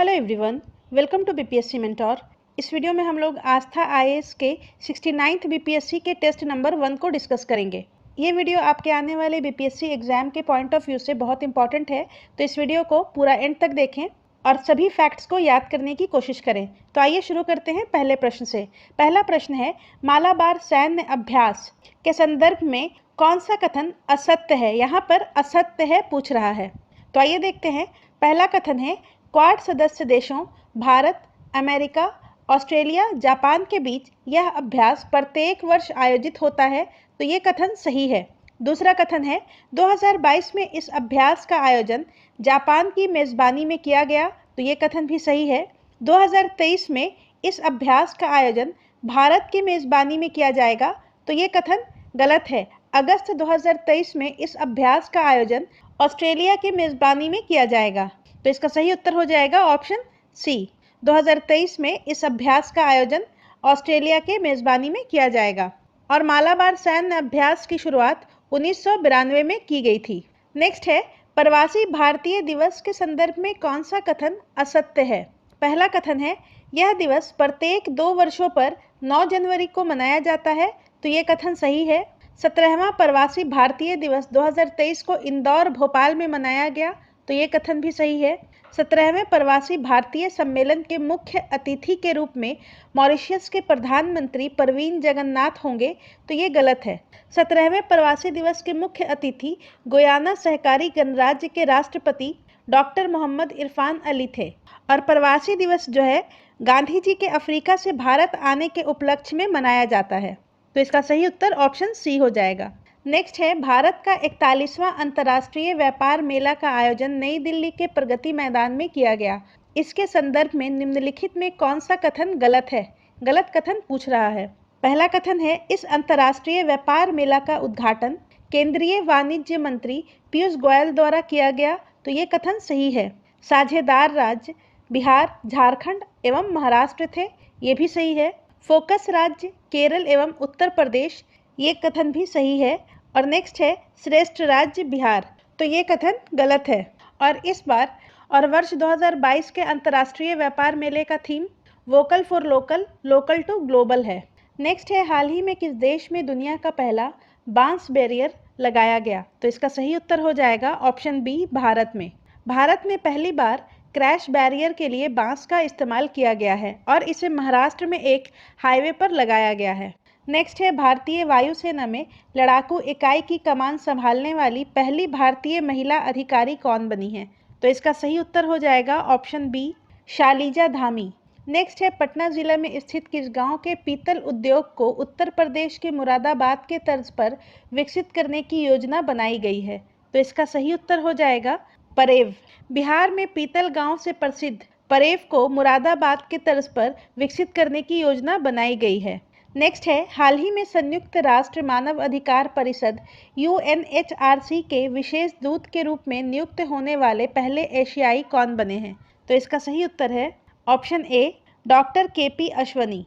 Hello everyone, welcome to BPSC mentor. इस वीडियो में हम लोग आस्था आईएएस के 69th बीपीएससी के टेस्ट नंबर 1 को डिस्कस करेंगे। ये वीडियो आपके आने वाले बीपीएससी एग्जाम के पॉइंट ऑफ व्यू से बहुत इंपॉर्टेंट है, तो इस वीडियो को पूरा एंड तक देखें और सभी फैक्ट्स को याद करने की कोशिश करें। तो आइए शुरू करते हैं पहले प्रश्न से। पहला प्रश्न है, मालाबार सैन्य अभ्यास के संदर्भ में कौन सा कथन असत्य है? यहाँ पर असत्य है पूछ रहा है, तो आइए देखते हैं। पहला कथन है, क्वाड सदस्य देशों भारत, अमेरिका, ऑस्ट्रेलिया, जापान के बीच यह अभ्यास प्रत्येक वर्ष आयोजित होता है, तो ये कथन सही है। दूसरा कथन है, 2022 में इस अभ्यास का आयोजन जापान की मेज़बानी में किया गया, तो ये कथन भी सही है। 2023 में इस अभ्यास का आयोजन भारत की मेज़बानी में किया जाएगा, तो ये कथन गलत है। अगस्त 2023 में इस अभ्यास का आयोजन ऑस्ट्रेलिया की मेज़बानी में किया जाएगा, तो इसका सही उत्तर हो जाएगा ऑप्शन सी। 2023 में इस अभ्यास का आयोजन ऑस्ट्रेलिया के मेज़बानी में किया जाएगा। और मालाबार सैन्य अभ्यास की शुरुआत 1992 में की गई थी। नेक्स्ट है, प्रवासी भारतीय दिवस के संदर्भ में कौन सा कथन असत्य है? पहला कथन है, यह दिवस प्रत्येक 2 वर्षों पर 9 जनवरी को मनाया जाता है, तो ये कथन सही है। 17वां प्रवासी भारतीय दिवस 2023 को इंदौर, भोपाल में मनाया गया, तो ये कथन भी सही है। 17वें प्रवासी भारतीय सम्मेलन के मुख्य अतिथि के रूप में मॉरिशस के प्रधानमंत्री प्रवीण जगन्नाथ होंगे, तो ये गलत है। 17वें प्रवासी दिवस के मुख्य अतिथि गुयाना सहकारी गणराज्य के राष्ट्रपति डॉक्टर मोहम्मद इरफान अली थे। और प्रवासी दिवस जो है गांधी जी के अफ्रीका से भारत आने के उपलक्ष्य में मनाया जाता है, तो इसका सही उत्तर ऑप्शन सी हो जाएगा। नेक्स्ट है, भारत का 41वां अंतर्राष्ट्रीय व्यापार मेला का आयोजन नई दिल्ली के प्रगति मैदान में किया गया। इसके संदर्भ में निम्नलिखित में कौन सा कथन गलत है? गलत कथन पूछ रहा है। पहला कथन है, इस अंतर्राष्ट्रीय व्यापार मेला का उद्घाटन केंद्रीय वाणिज्य मंत्री पीयूष गोयल द्वारा किया गया, तो ये कथन सही है। साझेदार राज्य बिहार, झारखंड एवं महाराष्ट्र थे, ये भी सही है। फोकस राज्य केरल एवं उत्तर प्रदेश, ये कथन भी सही है। और नेक्स्ट है, श्रेष्ठ राज्य बिहार, तो ये कथन गलत है। और इस बार और वर्ष 2022 के अंतर्राष्ट्रीय व्यापार मेले का theme vocal for local, local to global है। नेक्स्ट है, हाल ही में किस देश में दुनिया का पहला बांस बैरियर लगाया गया? तो इसका सही उत्तर हो जाएगा ऑप्शन बी, भारत में। भारत में पहली बार क्रैश बैरियर के लिए बांस का इस्तेमाल किया गया है और इसे महाराष्ट्र में एक हाईवे पर लगाया गया है। नेक्स्ट है, भारतीय वायुसेना में लड़ाकू इकाई की कमान संभालने वाली पहली भारतीय महिला अधिकारी कौन बनी है? तो इसका सही उत्तर हो जाएगा option B, Shalija Dhami. Next है, पटना जिला में स्थित किस गांव के पीतल उद्योग को उत्तर प्रदेश के मुरादाबाद के तर्ज पर विकसित करने की योजना बनाई गई है? तो इसका सही उत्तर हो जाएगा परेव। बिहार में पीतल गांव से प्रसिद्ध परेव को मुरादाबाद के तर्ज पर विकसित करने की योजना बनाई गई है। नेक्स्ट है, हाल ही में संयुक्त राष्ट्र मानव अधिकार परिषद UNHRC के विशेष दूत के रूप में नियुक्त होने वाले पहले एशियाई कौन बने हैं? तो इसका सही उत्तर है option A, doctor KP Ashwani,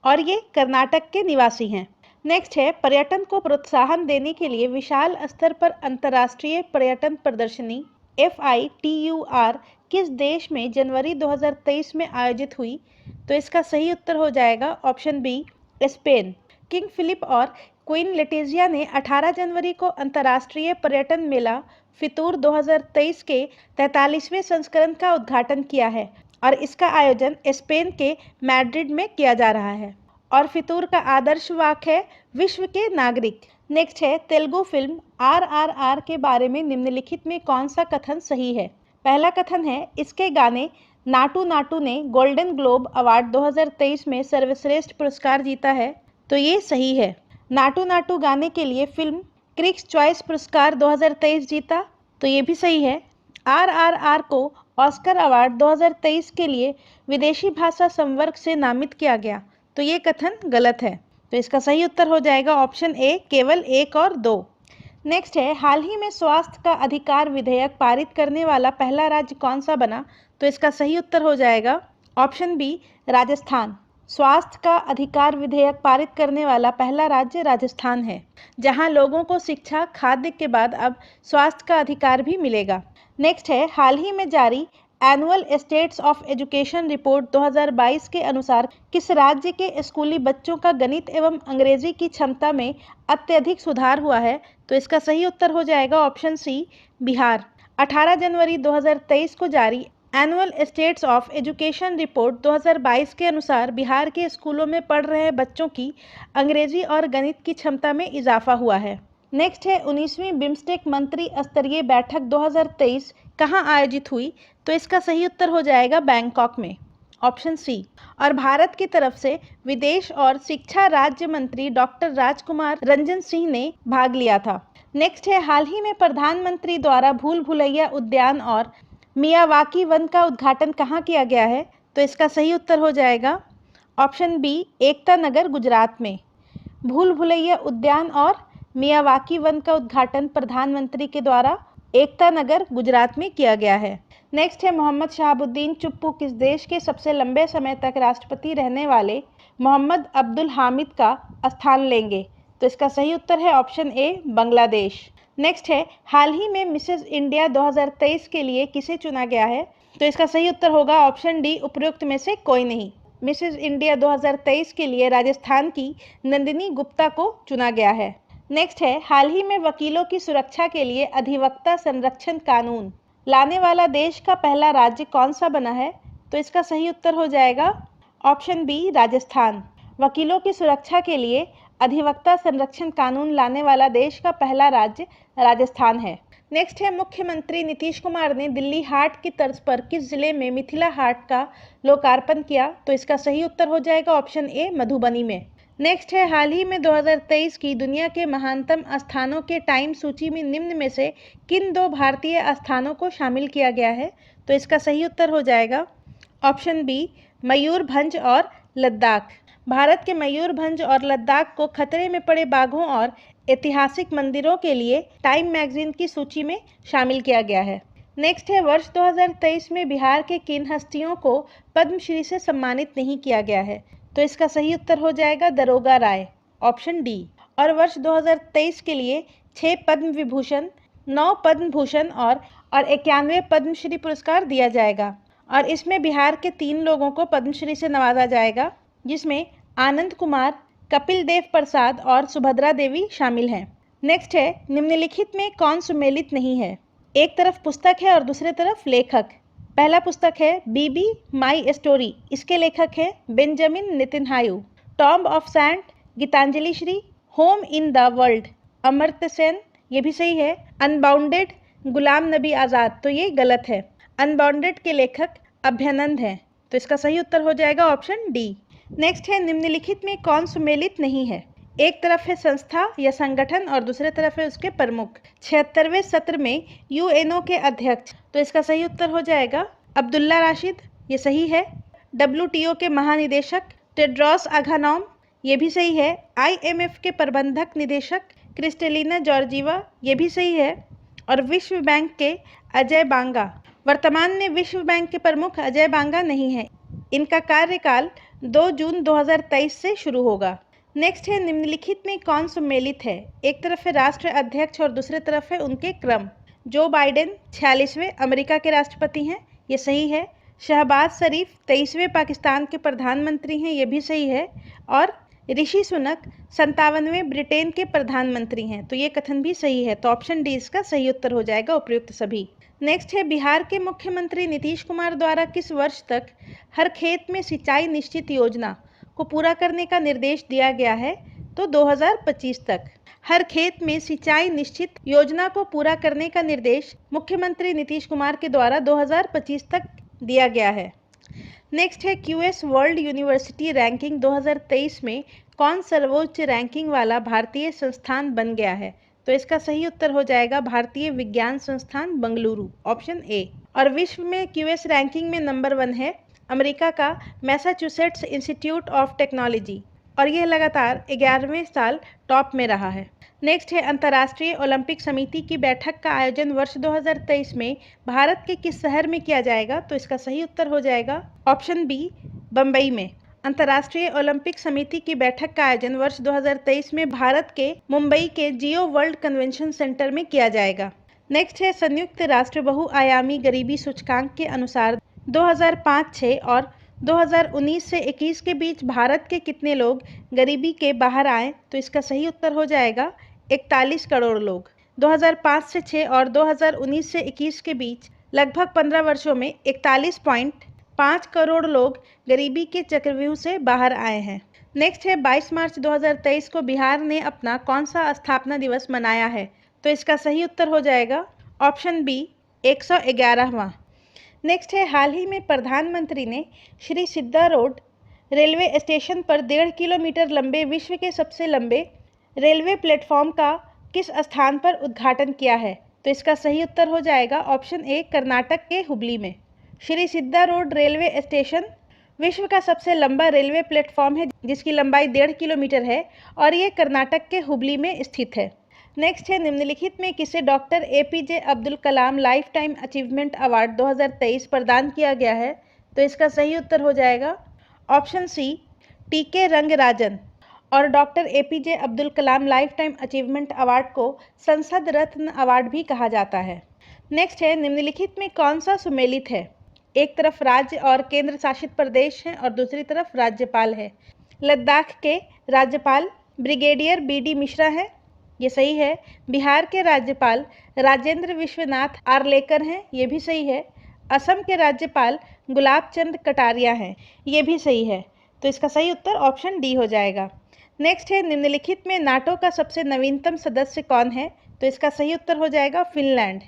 और ये कर्नाटक के निवासी हैं। नेक्स्ट है, पर्यटन को प्रोत्साहन देने के लिए विशाल स्तर पर अंतर्राष्ट्रीय पर्यटन प्रदर्शनी FITUR किस देश में जनवरी 2023 में आयोजित हुई? तो इसका सही उत्तर हो जाएगा option B, Spain. King Philip और क्वीन लेटिजिया ने 18 जनवरी को अंतर्राष्ट्रीय पर्यटन मेला फितूर 2023 के 43वें संस्करण का उद्घाटन किया है और इसका आयोजन स्पेन के मैड्रिड में किया जा रहा है। और फितूर का आदर्श वाक्य है, विश्व के नागरिक। नेक्स्ट है, तेलुगु फिल्म RRR के बारे में निम्नलिखित में कौन सा कथन सही है? पहला कथन है, इसके गाने नाटू नाटू ने गोल्डन ग्लोब अवार्ड 2023 में सर्वश्रेष्ठ पुरस्कार जीता है, तो ये सही है। नाटू नाटू गाने के लिए फिल्म क्रिटिक्स चॉइस पुरस्कार 2023 जीता, तो ये भी सही है। RRR को ऑस्कर अवार्ड 2023 के लिए विदेशी भाषा संवर्ग से नामित किया गया, तो ये कथन गलत है। तो इसका सही उत्तर हो जाएगा ऑप्शन ए, केवल 1 और 2। नेक्स्ट है, हाल ही में स्वास्थ्य का अधिकार विधेयक पारित करने वाला पहला राज्य कौन सा बना? तो इसका सही उत्तर हो जाएगा ऑप्शन बी, राजस्थान। स्वास्थ्य का अधिकार विधेयक पारित करने वाला पहला राज्य राजस्थान है, जहां लोगों को शिक्षा, खाद्य के बाद अब स्वास्थ्य का अधिकार भी मिलेगा। नेक्स्ट है, हाल ही में जारी annual states of education report 2022 के अनुसार किस राज्य के स्कूली बच्चों का गणित एवं अंग्रेजी की क्षमता में अत्यधिक सुधार हुआ है? तो इसका सही उत्तर हो जाएगा ऑप्शन सी, बिहार। 18 जनवरी 2023 को जारी annual states of education report 2022 के अनुसार बिहार के स्कूलों में पढ़ रहे बच्चों की अंग्रेजी और गणित की क्षमता में इजाफा हुआ है। नेक्स्ट है 19वीं बिम्स्टेक मंत्री स्तरीय बैठक 2023 कहाँ आयोजित हुई? तो इसका सही उत्तर हो जाएगा बैंकॉक में, ऑप्शन सी। और भारत की तरफ से विदेश और शिक्षा राज्य मंत्री डॉक्टर राजकुमार रंजन सिंह ने भाग लिया था। नेक्स्ट है हाल ही में प्रधानमंत्री द्वारा भूल भुलैया उद्यान और मियावाकी वन का उद्घाटन कहाँ किया गया है? तो इसका सही उत्तर हो जाएगा ऑप्शन बी, एकता नगर गुजरात में। भूल भुलैया उद्यान और मियावाकी वन का उद्घाटन प्रधानमंत्री के द्वारा एकता नगर गुजरात में किया गया है। नेक्स्ट है मोहम्मद शहाबुद्दीन चुप्पू किस देश के सबसे लंबे समय तक राष्ट्रपति रहने वाले मोहम्मद अब्दुल हामिद का स्थान लेंगे? तो इसका सही उत्तर है ऑप्शन ए, बांग्लादेश। नेक्स्ट है हाल ही में मिसेज इंडिया 2023 के लिए किसे चुना गया है? तो इसका सही उत्तर होगा ऑप्शन डी, उपरोक्त में से कोई नहीं। मिसेज इंडिया 2023 के लिए राजस्थान की नंदिनी गुप्ता को चुना गया है। नेक्स्ट है हाल ही में वकीलों की सुरक्षा के लिए अधिवक्ता संरक्षण कानून लाने वाला देश का पहला राज्य कौन सा बना है? तो इसका सही उत्तर हो जाएगा ऑप्शन बी, राजस्थान। वकीलों की सुरक्षा के लिए अधिवक्ता संरक्षण कानून लाने वाला देश का पहला राज्य राजस्थान है। नेक्स्ट है मुख्यमंत्री नीतीश कुमार ने दिल्ली हाट की तर्ज पर किस जिले में मिथिला हाट का लोकार्पण किया? तो इसका सही उत्तर हो जाएगा ऑप्शन ए, मधुबनी में। नेक्स्ट है हाल ही में 2023 की दुनिया के महानतम स्थानों के टाइम सूची में निम्न में से किन दो भारतीय स्थानों को शामिल किया गया है? तो इसका सही उत्तर हो जाएगा ऑप्शन बी, मयूरभंज और लद्दाख। भारत के मयूरभंज और लद्दाख को खतरे में पड़े बाघों और ऐतिहासिक मंदिरों के लिए टाइम मैगजीन की सूची में शामिल किया गया है। नेक्स्ट है वर्ष 2023 में बिहार के किन हस्तियों को पद्मश्री से सम्मानित नहीं किया गया है? तो इसका सही उत्तर हो जाएगा दरोगा राय, ऑप्शन डी। और वर्ष 2023 के लिए 6 पद्म विभूषण, 9 पद्म भूषण और 91 पद्मश्री पुरस्कार दिया जाएगा। और इसमें बिहार के 3 लोगों को पद्मश्री से नवाजा जाएगा, जिसमें आनंद कुमार, कपिल देव प्रसाद और सुभद्रा देवी शामिल हैं। नेक्स्ट है निम्नलिखित में कौन सुमेलित नहीं है? एक तरफ पुस्तक है और दूसरे तरफ लेखक। पहला पुस्तक है बीबी माई स्टोरी, इसके लेखक हैं Benjamin Netanyahu. Tomb of sand, Geetanjali Shree. Home in the world, Amartya Sen, ये भी सही है। अनबाउंडेड, गुलाम नबी आज़ाद, तो ये गलत है। अनबाउंडेड के लेखक अभ्यानंद हैं, तो इसका सही उत्तर हो जाएगा ऑप्शन डी। नेक्स्ट है निम्नलिखित में कौन सुमेलित नहीं है? एक तरफ है संस्था या संगठन और दूसरे तरफ है उसके प्रमुख। 76वें सत्र में यूएनओ के अध्यक्ष, तो इसका सही उत्तर हो जाएगा अब्दुल्ला राशिद, ये सही है। डब्ल्यूटीओ के महानिदेशक टेड्रोस अघानॉम, ये भी सही है। आईएमएफ के प्रबंधक निदेशक क्रिस्टेलिना जॉर्जीवा, ये भी सही है। और विश्व बैंक के अजय बांगा, वर्तमान में विश्व बैंक के प्रमुख अजय बांगा नहीं है। इनका कार्यकाल 2 जून 2023 से शुरू होगा। नेक्स्ट है निम्नलिखित में कौन सुमेलित है? एक तरफ है राष्ट्र अध्यक्ष और दूसरे तरफ है उनके क्रम। जो बाइडेन 46वें अमेरिका के राष्ट्रपति हैं, ये सही है। शहबाज शरीफ 23वें पाकिस्तान के प्रधानमंत्री हैं, ये भी सही है। और ऋषि सुनक 57वें ब्रिटेन के प्रधानमंत्री हैं, तो ये कथन भी सही है। तो ऑप्शन डी इसका सही उत्तर हो जाएगा, उपयुक्त सभी। नेक्स्ट है बिहार के मुख्यमंत्री नीतीश कुमार द्वारा किस वर्ष तक हर खेत में सिंचाई निश्चित योजना को पूरा करने का निर्देश दिया गया है? तो 2025 तक हर खेत में सिंचाई निश्चित योजना को पूरा करने का निर्देश मुख्यमंत्री नीतीश कुमार के द्वारा 2025 तक दिया गया है। नेक्स्ट है क्यूएस वर्ल्ड यूनिवर्सिटी रैंकिंग 2023 में कौन सर्वोच्च रैंकिंग वाला भारतीय संस्थान बन गया है? तो इसका सही उत्तर हो जाएगा भारतीय विज्ञान संस्थान बेंगलुरु, ऑप्शन ए। और विश्व में क्यूएस रैंकिंग में नंबर 1 है अमेरिका का मैसाचुसेट्स इंस्टीट्यूट ऑफ टेक्नोलॉजी, और यह लगातार 11वें साल टॉप में रहा है। नेक्स्ट है अंतर्राष्ट्रीय ओलंपिक समिति की बैठक का आयोजन वर्ष 2023 में भारत के किस शहर में किया जाएगा? तो इसका सही उत्तर हो जाएगा ऑप्शन बी, बम्बई में। अंतर्राष्ट्रीय ओलंपिक समिति की बैठक का आयोजन वर्ष 2023 में भारत के मुंबई के जियो वर्ल्ड कन्वेंशन सेंटर में किया जाएगा। नेक्स्ट है संयुक्त राष्ट्र बहुआयामी गरीबी सूचकांक के अनुसार 2005-6 और 2019 से 21 के बीच भारत के कितने लोग गरीबी के बाहर आए? तो इसका सही उत्तर हो जाएगा 41 करोड़ लोग। 2005 से 6 और 2019 से 21 के बीच लगभग 15 वर्षों में 41.5 करोड़ लोग गरीबी के चक्रव्यूह से बाहर आए हैं। नेक्स्ट है 22 मार्च 2023 को बिहार ने अपना कौन सा स्थापना दिवस मनाया है? तो इसका सही उत्तर हो जाएगा ऑप्शन बी 111वां। नेक्स्ट है हाल ही में प्रधानमंत्री ने श्री सिद्धा रोड रेलवे स्टेशन पर 1.5 किलोमीटर लंबे विश्व के सबसे लंबे रेलवे प्लेटफॉर्म का किस स्थान पर उद्घाटन किया है? तो इसका सही उत्तर हो जाएगा ऑप्शन ए कर्नाटक के हुबली में। श्री सिद्धा रोड रेलवे स्टेशन विश्व का सबसे लंबा रेलवे प्लेटफॉर्म है जिसकी लंबाई 1.5 किलोमीटर है और ये कर्नाटक के हुबली में स्थित है। नेक्स्ट है निम्नलिखित में किसे doctor APJ Abdul Kalam life time achievement award 2023 प्रदान किया गया है? तो इसका सही उत्तर हो जाएगा ऑप्शन सी टीके रंगराजन। और doctor APJ Abdul Kalam life time achievement award को संसद रत्न अवार्ड भी कहा जाता है। नेक्स्ट है निम्नलिखित में कौन सा सुमेलित है? एक तरफ राज्य और केंद्र शासित प्रदेश है और दूसरी तरफ राज्यपाल है। लद्दाख के राज्यपाल ब्रिगेडियर बीडी मिश्रा है, ये सही है। बिहार के राज्यपाल राजेंद्र विश्वनाथ आर्लेकर हैं, ये भी सही है। असम के राज्यपाल गुलाब चंद कटारिया हैं, ये भी सही है। तो इसका सही उत्तर ऑप्शन डी हो जाएगा। नेक्स्ट है निम्नलिखित में नाटो का सबसे नवीनतम सदस्य कौन है? तो इसका सही उत्तर हो जाएगा फिनलैंड।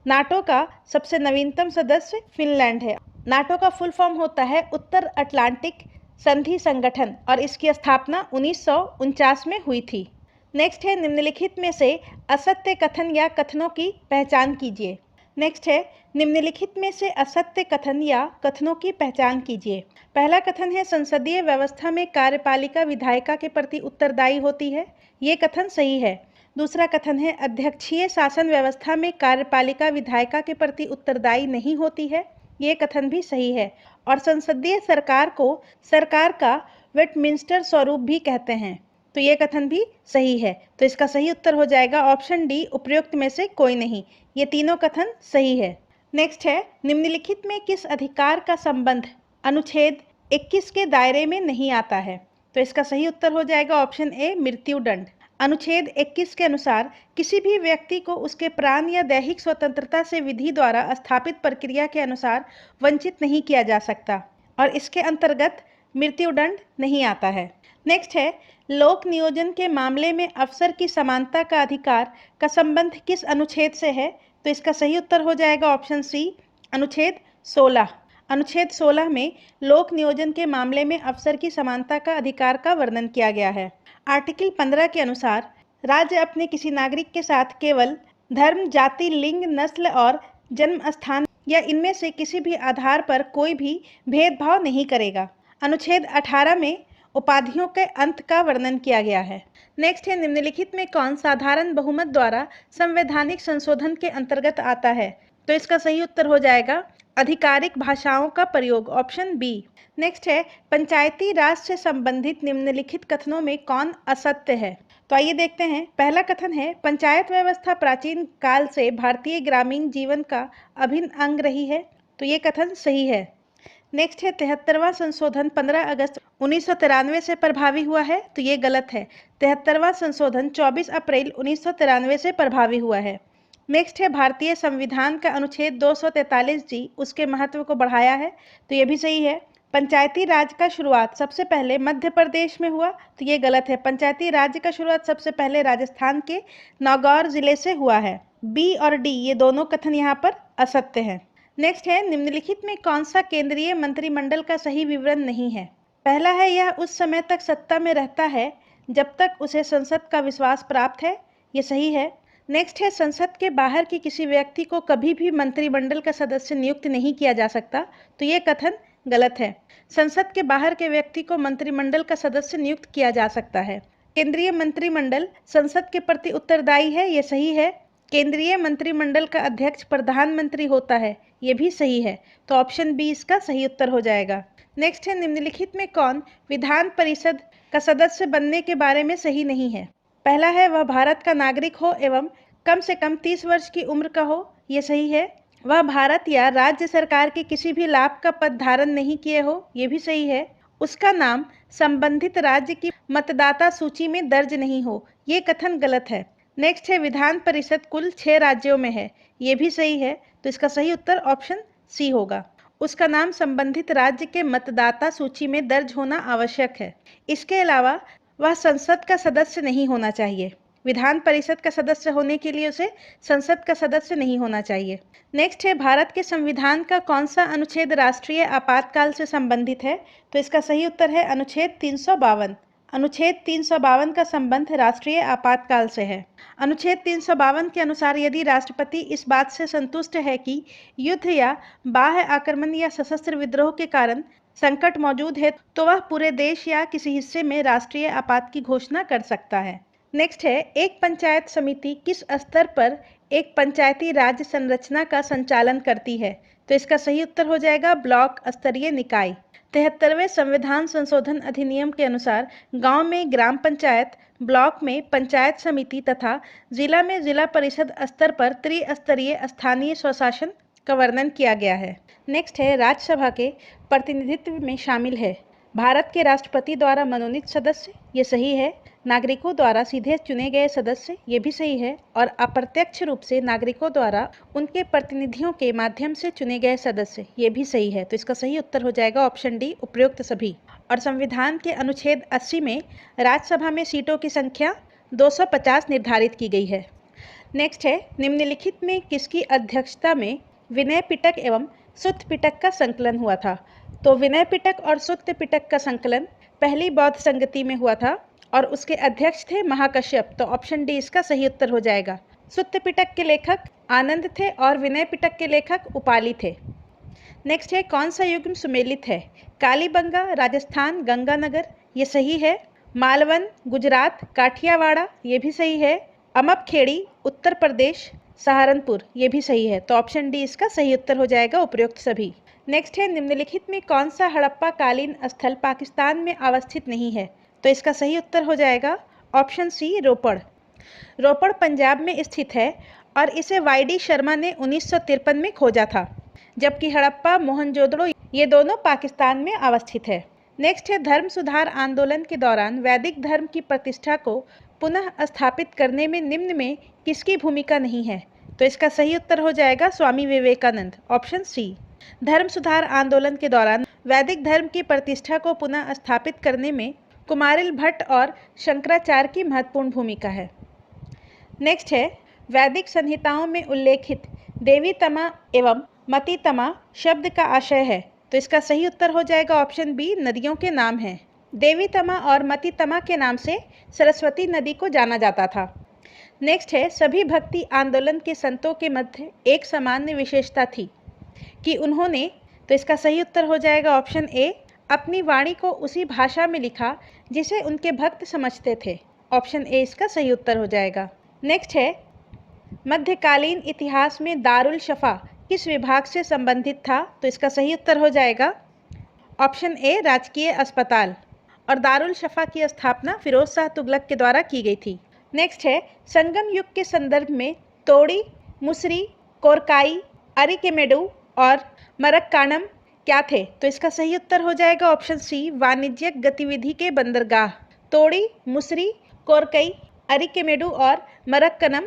नाटो का सबसे नवीनतम सदस्य फिनलैंड है। नाटो का फुल फॉर्म होता है उत्तर अटलांटिक संधि संगठन और इसकी स्थापना 1949 में हुई थी। नेक्स्ट है निम्नलिखित में से असत्य कथन या कथनों की पहचान कीजिए। नेक्स्ट है निम्नलिखित में से असत्य कथन या कथनों की पहचान कीजिए। पहला कथन है संसदीय व्यवस्था में कार्यपालिका विधायिका के प्रति उत्तरदायी होती है, ये कथन सही है। दूसरा कथन है अध्यक्षीय शासन व्यवस्था में कार्यपालिका विधायिका के प्रति उत्तरदायी नहीं होती है, ये कथन भी सही है। और संसदीय सरकार को सरकार का वेस्टमिंस्टर स्वरूप भी कहते हैं, तो ये कथन भी सही है। तो इसका सही उत्तर हो जाएगा ऑप्शन डी उपरोक्त में से कोई नहीं, ये तीनों कथन सही है। नेक्स्ट है निम्नलिखित में किस अधिकार का संबंध अनुच्छेद 21 के दायरे में नहीं आता है? तो इसका सही उत्तर हो जाएगा ऑप्शन ए मृत्युदंड। अनुच्छेद 21 के अनुसार किसी भी व्यक्ति को उसके प्राण या दैहिक स्वतंत्रता से विधि द्वारा स्थापित प्रक्रिया के अनुसार वंचित नहीं किया जा सकता और इसके अंतर्गत मृत्युदंड नहीं आता है। नेक्स्ट है लोक नियोजन के मामले में अफसर की समानता का अधिकार का संबंध किस अनुच्छेद से है? तो इसका सही उत्तर हो जाएगा ऑप्शन सी अनुच्छेद 16। अनुच्छेद 16 में लोक नियोजन के मामले में अफसर की समानता का अधिकार का वर्णन किया गया है। आर्टिकल 15 के अनुसार राज्य अपने किसी नागरिक के साथ केवल धर्म, जाति, लिंग, नस्ल और जन्म स्थान या इनमें से किसी भी आधार पर कोई भी भेदभाव नहीं करेगा। अनुच्छेद 18 में उपाधियों के अंत का वर्णन किया गया है। नेक्स्ट है निम्नलिखित में कौन साधारण बहुमत द्वारा संवैधानिक संशोधन के अंतर्गत आता है? तो इसका सही उत्तर हो जाएगा आधिकारिक भाषाओं का प्रयोग, ऑप्शन बी। नेक्स्ट है पंचायती राज से संबंधित निम्नलिखित कथनों में कौन असत्य है? तो आइए देखते हैं। पहला कथन है पंचायत व्यवस्था प्राचीन काल से भारतीय ग्रामीण जीवन का अभिन्न अंग रही है, तो ये कथन सही है। नेक्स्ट है 73वां संशोधन 15 अगस्त 1993 से प्रभावी हुआ है, तो ये गलत है। 73वां संशोधन 24 अप्रैल 1993 से प्रभावी हुआ है। नेक्स्ट है भारतीय संविधान का अनुच्छेद 243 जी उसके महत्व को बढ़ाया है, तो ये भी सही है। पंचायती राज का शुरुआत सबसे पहले मध्य प्रदेश में हुआ, तो ये गलत है। पंचायती राज का शुरुआत सबसे पहले राजस्थान के नागौर जिले से हुआ है। बी और डी ये दोनों कथन यहाँ पर असत्य हैं। नेक्स्ट है निम्नलिखित में कौन सा केंद्रीय मंत्रिमंडल का सही विवरण नहीं है? पहला है यह उस समय तक सत्ता में रहता है जब तक उसे संसद का विश्वास प्राप्त है, ये सही है। नेक्स्ट है संसद के बाहर के किसी व्यक्ति को कभी भी मंत्रिमंडल का सदस्य नियुक्त नहीं किया जा सकता, तो ये कथन गलत है। संसद के बाहर के व्यक्ति को मंत्रिमंडल का सदस्य नियुक्त किया जा सकता है। केंद्रीय मंत्रिमंडल संसद के प्रति उत्तरदायी है, ये सही है। केंद्रीय मंत्रिमंडल का अध्यक्ष प्रधानमंत्री होता है, ये भी सही है। तो ऑप्शन बी इसका सही उत्तर हो जाएगा। नेक्स्ट है निम्नलिखित में कौन विधान परिषद का सदस्य बनने के बारे में सही नहीं है? पहला है वह भारत का नागरिक हो एवं कम से कम 30 वर्ष की उम्र का हो, ये सही है। वह भारत या राज्य सरकार के किसी भी लाभ का पद धारण नहीं किए हो, ये भी सही है। उसका नाम संबंधित राज्य की मतदाता सूची में दर्ज नहीं हो, ये कथन गलत है। नेक्स्ट है विधान परिषद कुल 6 राज्यों में है, ये भी सही है। तो इसका सही उत्तर ऑप्शन सी होगा। उसका नाम संबंधित राज्य के मतदाता सूची में दर्ज होना आवश्यक है। इसके अलावा वह संसद का सदस्य नहीं होना चाहिए। विधान परिषद का सदस्य होने के लिए उसे संसद का सदस्य नहीं होना चाहिए। नेक्स्ट है भारत के संविधान का कौन सा अनुच्छेद राष्ट्रीय आपातकाल से संबंधित है? तो इसका सही उत्तर है अनुच्छेद 352। अनुच्छेद 352 का संबंध राष्ट्रीय आपातकाल से है। अनुच्छेद 352 के अनुसार यदि राष्ट्रपति इस बात से संतुष्ट है कि युद्ध या बाह्य आक्रमण या सशस्त्र विद्रोह के कारण संकट मौजूद है, तो वह पूरे देश या किसी हिस्से में राष्ट्रीय आपात की घोषणा कर सकता है। नेक्स्ट है एक पंचायत समिति किस स्तर पर एक पंचायती राज संरचना का संचालन करती है? तो इसका सही उत्तर हो जाएगा ब्लॉक स्तरीय निकाय। 73वें संविधान संशोधन अधिनियम के अनुसार गांव में ग्राम पंचायत, ब्लॉक में पंचायत समिति तथा जिला में जिला परिषद स्तर पर त्रिस्तरीय स्थानीय स्वशासन का वर्णन किया गया है। नेक्स्ट है राज्यसभा के प्रतिनिधित्व में शामिल है भारत के राष्ट्रपति द्वारा मनोनीत सदस्य, ये सही है। नागरिकों द्वारा सीधे चुने गए सदस्य, ये भी सही है। और अप्रत्यक्ष रूप से नागरिकों द्वारा उनके प्रतिनिधियों के माध्यम से चुने गए सदस्य, ये भी सही है। तो इसका सही उत्तर हो जाएगा ऑप्शन डी उपरोक्त सभी। और संविधान के अनुच्छेद 80 में राज्यसभा में सीटों की संख्या 250 निर्धारित की गई है। नेक्स्ट है निम्नलिखित में किसकी अध्यक्षता में विनय पिटक एवं सुत्त पिटक का संकलन हुआ था? तो विनय पिटक और सुत्त पिटक का संकलन पहली बौद्ध संगति में हुआ था और उसके अध्यक्ष थे महाकश्यप। तो ऑप्शन डी इसका सही उत्तर हो जाएगा। सुत्त पिटक के लेखक आनंद थे और विनय पिटक के लेखक उपाली थे। नेक्स्ट है कौन सा युग्म सुमेलित है? कालीबंगा राजस्थान गंगानगर, ये सही है। मालवन गुजरात काठियावाड़ा, ये भी सही है। अमपखेड़ी उत्तर प्रदेश सहारनपुर, ये भी सही है। तो ऑप्शन डी इसका सही उत्तर हो जाएगा उपरोक्त सभी। नेक्स्ट है निम्नलिखित में कौन सा हड़प्पा कालीन स्थल पाकिस्तान में अवस्थित नहीं है? तो इसका सही उत्तर हो जाएगा ऑप्शन सी रोपड़। रोपड़ पंजाब में स्थित है और इसे वाई.डी. शर्मा ने 1953 में खोजा था, जबकि हड़प्पा मोहनजोदड़ो ये दोनों पाकिस्तान में अवस्थित है। नेक्स्ट है धर्म सुधार आंदोलन के दौरान वैदिक धर्म की प्रतिष्ठा को पुनः स्थापित करने में निम्न में किसकी भूमिका नहीं है? तो इसका सही उत्तर हो जाएगा स्वामी विवेकानंद, ऑप्शन सी। धर्म सुधार आंदोलन के दौरान वैदिक धर्म की प्रतिष्ठा को पुनः स्थापित करने में कुमारिल भट्ट और शंकराचार्य की महत्वपूर्ण भूमिका है। नेक्स्ट है वैदिक संहिताओं में उल्लेखित देवी तमा एवं मति तमा शब्द का आशय है। तो इसका सही उत्तर हो जाएगा ऑप्शन बी नदियों के नाम हैं। देवी तमा और मति तमा के नाम से सरस्वती नदी को जाना जाता था। नेक्स्ट है सभी भक्ति आंदोलन के संतों के मध्य एक सामान्य विशेषता थी कि उन्होंने, तो इसका सही उत्तर हो जाएगा ऑप्शन ए, अपनी वाणी को उसी भाषा में लिखा जिसे उनके भक्त समझते थे। ऑप्शन ए इसका सही उत्तर हो जाएगा। नेक्स्ट है मध्यकालीन इतिहास में दारुल शफा किस विभाग से संबंधित था? तो इसका सही उत्तर हो जाएगा ऑप्शन ए राजकीय अस्पताल। और दारुल शफा की स्थापना फिरोज शाह तुगलक के द्वारा की गई थी। नेक्स्ट है संगम युग के संदर्भ में तोड़ी, मुसरी, कोरकाई, अरिकेमेडु और मरक्काणम क्या थे? तो इसका सही उत्तर हो जाएगा ऑप्शन सी वाणिज्यिक गतिविधि के बंदरगाह। तोड़ी, मुसरी, कोरकई, अरिकेमेडु और मरक्कनम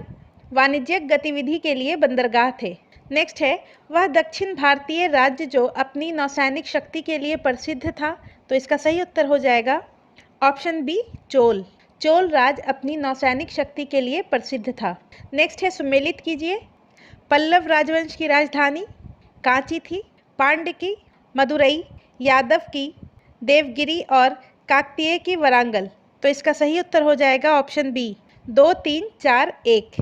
वाणिज्यिक गतिविधि के लिए बंदरगाह थे। नेक्स्ट है वह दक्षिण भारतीय राज्य जो अपनी नौसैनिक शक्ति के लिए प्रसिद्ध था। तो इसका सही उत्तर हो जाएगा ऑप्शन बी चोल। चोल राज्य अपनी नौसैनिक शक्ति के लिए प्रसिद्ध था। नेक्स्ट है सुमेलित कीजिए। पल्लव राजवंश की राजधानी कांची थी, पांड्य की मदुरई, यादव की देवगिरी और काकतीय की वरांगल। तो इसका सही उत्तर हो जाएगा ऑप्शन बी 2, 3, 4, 1।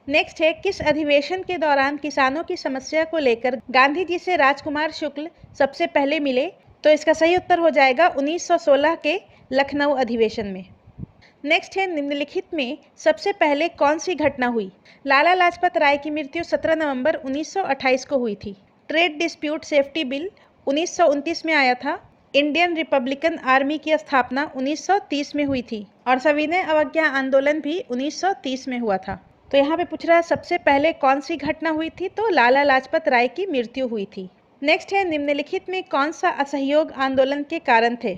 नेक्स्ट है किस अधिवेशन के दौरान किसानों की समस्या को लेकर गांधी जी से राजकुमार शुक्ल सबसे पहले मिले? तो इसका सही उत्तर हो जाएगा 1916 के लखनऊ अधिवेशन में। नेक्स्ट है निम्नलिखित में सबसे पहले कौन सी घटना हुई? लाला लाजपत राय की मृत्यु 17 नवंबर 1928 को हुई थी। ट्रेड डिस्प्यूट सेफ्टी बिल 1929 में आया था। इंडियन रिपब्लिकन आर्मी की स्थापना 1930 में हुई थी और सविनय अवज्ञा आंदोलन भी 1930 में हुआ था। तो यहाँ पे पूछ रहा है सबसे पहले कौन सी घटना हुई थी, तो लाला लाजपत राय की मृत्यु हुई थी। नेक्स्ट है निम्नलिखित में कौन सा असहयोग आंदोलन के कारण थे।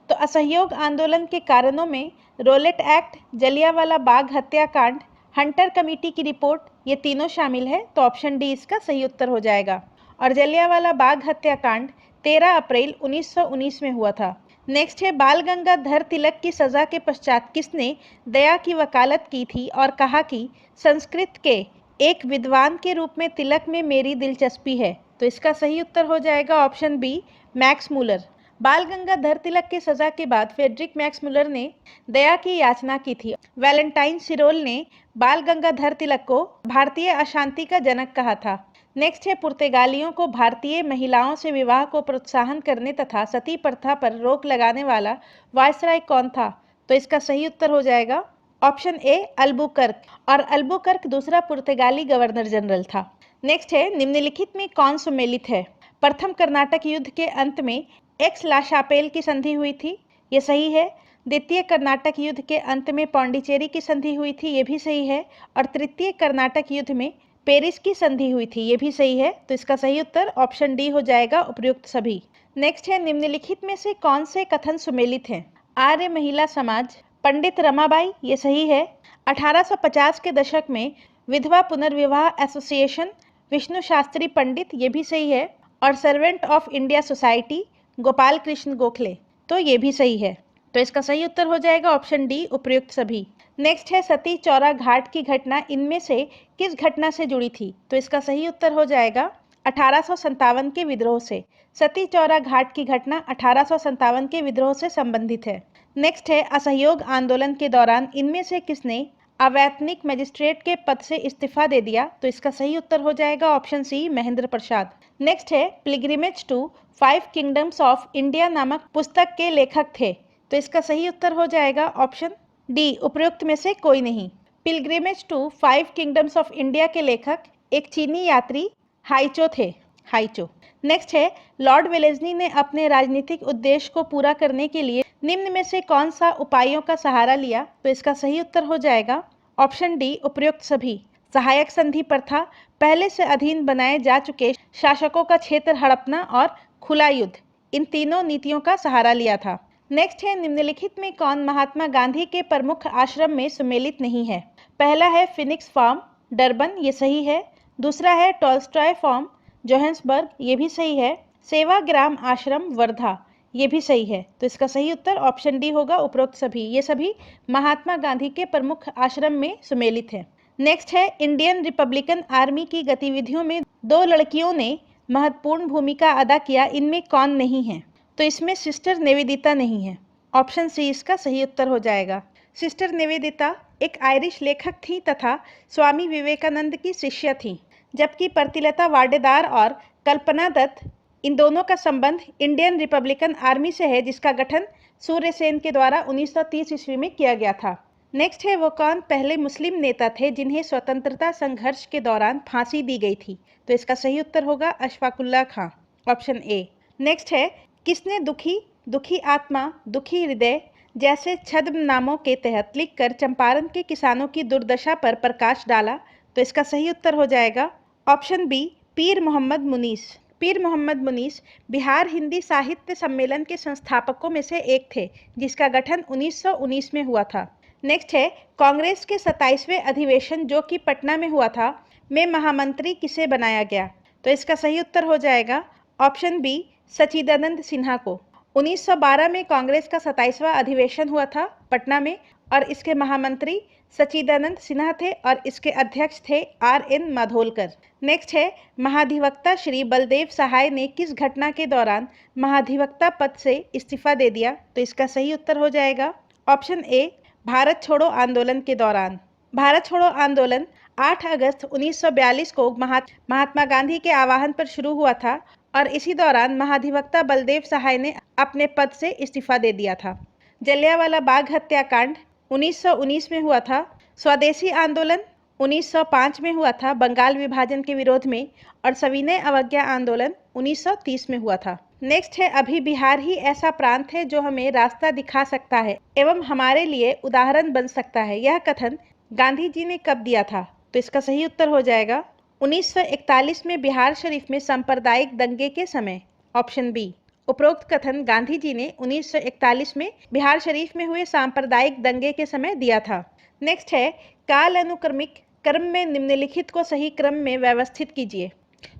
तो असहयोग आंदोलन के कारणों में रोलेट एक्ट, जलियांवाला बाग हत्याकांड, हंटर कमेटी की रिपोर्ट, ये तीनों शामिल है। तो ऑप्शन डी इसका सही उत्तर हो जाएगा। और जलियांवाला बाग हत्याकांड 13 अप्रैल 1919 में हुआ था। नेक्स्ट है बाल गंगाधर तिलक की सजा के पश्चात किसने दया की वकालत की थी और कहा कि संस्कृत के एक विद्वान के रूप में तिलक में मेरी दिलचस्पी है। तो इसका सही उत्तर हो जाएगा ऑप्शन बी, मैक्स मुलर। बाल गंगाधर तिलक की सजा के बाद फ्रेडरिक मैक्स मुलर ने दया की याचना की थी। वैलेंटाइन सिरोल ने बाल गंगाधर तिलक को भारतीय अशांति का जनक कहा था। नेक्स्ट है पुर्तगालियों को भारतीय महिलाओं से विवाह को प्रोत्साहन करने तथा सती प्रथा पर रोक लगाने वाला वायसराय कौन था। तो इसका सही उत्तर हो जाएगा ऑप्शन ए, अल्बुकर्क। और अल्बुकर्क दूसरा पुर्तगाली गवर्नर जनरल था। नेक्स्ट है निम्नलिखित में कौन सम्मिलित है। प्रथम कर्नाटक युद्ध के अंत में एक्स ला शापेल की संधि हुई थी, ये सही है। द्वितीय कर्नाटक युद्ध के अंत में पौंडीचेरी की संधि हुई थी, ये भी सही है। और तृतीय कर्नाटक युद्ध में पेरिस की संधि हुई थी, ये भी सही है। तो इसका सही उत्तर ऑप्शन डी हो जाएगा, उपयुक्त सभी। नेक्स्ट है निम्नलिखित में से कौन से कथन सुमेलित हैं। आर्य महिला समाज, पंडित रमाबाई, ये सही है। 1850 के दशक में विधवा पुनर्विवाह एसोसिएशन, विष्णु शास्त्री पंडित, ये भी सही है। और servant of India society, Gopal Krishna Gokhale, तो ये भी सही है। तो इसका सही उत्तर हो जाएगा ऑप्शन डी, उपयुक्त सभी। नेक्स्ट है सती चौरा घाट की घटना इनमें से किस घटना से जुड़ी थी। तो इसका सही उत्तर हो जाएगा 1857 के विद्रोह से। सती चौरा घाट की घटना 1857 के विद्रोह से संबंधित है। नेक्स्ट है असहयोग आंदोलन के दौरान इनमें से किसने अवैतनिक मजिस्ट्रेट के पद से इस्तीफा दे दिया। तो इसका सही उत्तर हो जाएगा option C, Mahendra Prasad. Next है pilgrimage to 5 kingdoms of India नामक पुस्तक के लेखक थे। तो इसका सही उत्तर हो जाएगा ऑप्शन डी, उपयुक्त में से कोई नहीं। Pilgrimage to 5 kingdoms of India के लेखक एक चीनी यात्री हाइचो थे, हाइचो। नेक्स्ट है लॉर्ड वेलेस्ली ने अपने राजनीतिक उद्देश्य को पूरा करने के लिए निम्न में से कौन सा उपायों का सहारा लिया। तो इसका सही उत्तर हो जाएगा ऑप्शन डी, उपयुक्त सभी। सहायक संधि प्रथा, पहले से अधीन बनाए जा चुके शासकों का क्षेत्र हड़पना और खुला युद्ध, इन तीनों नीतियों का सहारा लिया था। नेक्स्ट है निम्नलिखित में कौन महात्मा गांधी के प्रमुख आश्रम में सम्मिलित नहीं है। पहला है फिनिक्स फार्म, डरबन, ये सही है। दूसरा है टॉल्स्टॉय फार्म, जोहान्सबर्ग, ये भी सही है। सेवाग्राम आश्रम, वर्धा, ये भी सही है। तो इसका सही उत्तर ऑप्शन डी होगा, उपरोक्त सभी। ये सभी महात्मा गांधी के प्रमुख आश्रम में सम्मिलित है। नेक्स्ट है इंडियन रिपब्लिकन आर्मी की गतिविधियों में 2 लड़कियों ने महत्वपूर्ण भूमिका अदा किया, इनमें कौन नहीं है। तो इसमें सिस्टर निवेदिता नहीं है। ऑप्शन सी इसका सही उत्तर हो जाएगा। सिस्टर निवेदिता एक आयरिश लेखक थी तथा स्वामी विवेकानंद की शिष्या थी, जबकि प्रतिलता वाडेदार और कल्पना दत्त, इन दोनों का संबंध इंडियन रिपब्लिकन आर्मी से है, जिसका गठन सूर्य सेन के द्वारा 1930 ईस्वी में किया गया था। नेक्स्ट है वो कौन पहले मुस्लिम नेता थे जिन्हें स्वतंत्रता संघर्ष के दौरान फांसी दी गई थी। तो इसका सही उत्तर होगा अशफाकुल्ला खां, ऑप्शन ए। नेक्स्ट है किसने दुखी, दुखी आत्मा, दुखी हृदय जैसे छद्म नामों के तहत लिखकर चंपारण के किसानों की दुर्दशा पर प्रकाश डाला। तो इसका सही उत्तर हो जाएगा ऑप्शन बी, पीर मोहम्मद मुनीस। पीर मोहम्मद मुनीस बिहार हिंदी साहित्य सम्मेलन के संस्थापकों में से एक थे, जिसका गठन 1919 में हुआ था। नेक्स्ट है कांग्रेस के 27वें अधिवेशन जो कि पटना में हुआ था में महामंत्री किसे बनाया गया। तो इसका सही उत्तर हो जाएगा ऑप्शन बी, सच्चिदानंद सिन्हा को। 1912 में कांग्रेस का 27वां अधिवेशन हुआ था पटना में और इसके महामंत्री सच्चिदानंद सिन्हा थे और इसके अध्यक्ष थे RN माधोलकर। नेक्स्ट है महाधिवक्ता श्री बलदेव सहाय ने किस घटना के दौरान महाधिवक्ता पद से इस्तीफा दे दिया। तो इसका सही उत्तर हो जाएगा ऑप्शन ए, भारत छोड़ो आंदोलन के दौरान। भारत छोड़ो आंदोलन 8 अगस्त 1942 को महात्मा गांधी के आह्वान पर शुरू हुआ था और इसी दौरान महाधिवक्ता बलदेव सहाय ने अपने पद से इस्तीफा दे दिया था। जलियांवाला बाग हत्याकांड 1919 में हुआ था। स्वदेशी आंदोलन 1905 में हुआ था बंगाल विभाजन के विरोध में, और सविनय अवज्ञा आंदोलन 1930 में हुआ था। नेक्स्ट है अभी बिहार ही ऐसा प्रांत है जो हमें रास्ता दिखा सकता है एवं हमारे लिए उदाहरण बन सकता है। यह कथन गांधी जी ने कब दिया था। तो इसका सही उत्तर हो जाएगा 1941 में बिहार शरीफ में सांप्रदायिक दंगे के समय, ऑप्शन बी। उपरोक्त कथन गांधी जी ने 1941 में बिहार शरीफ में हुए सांप्रदायिक दंगे के समय दिया था। नेक्स्ट है काल अनुक्रमिक क्रम में निम्नलिखित को सही क्रम में व्यवस्थित कीजिए।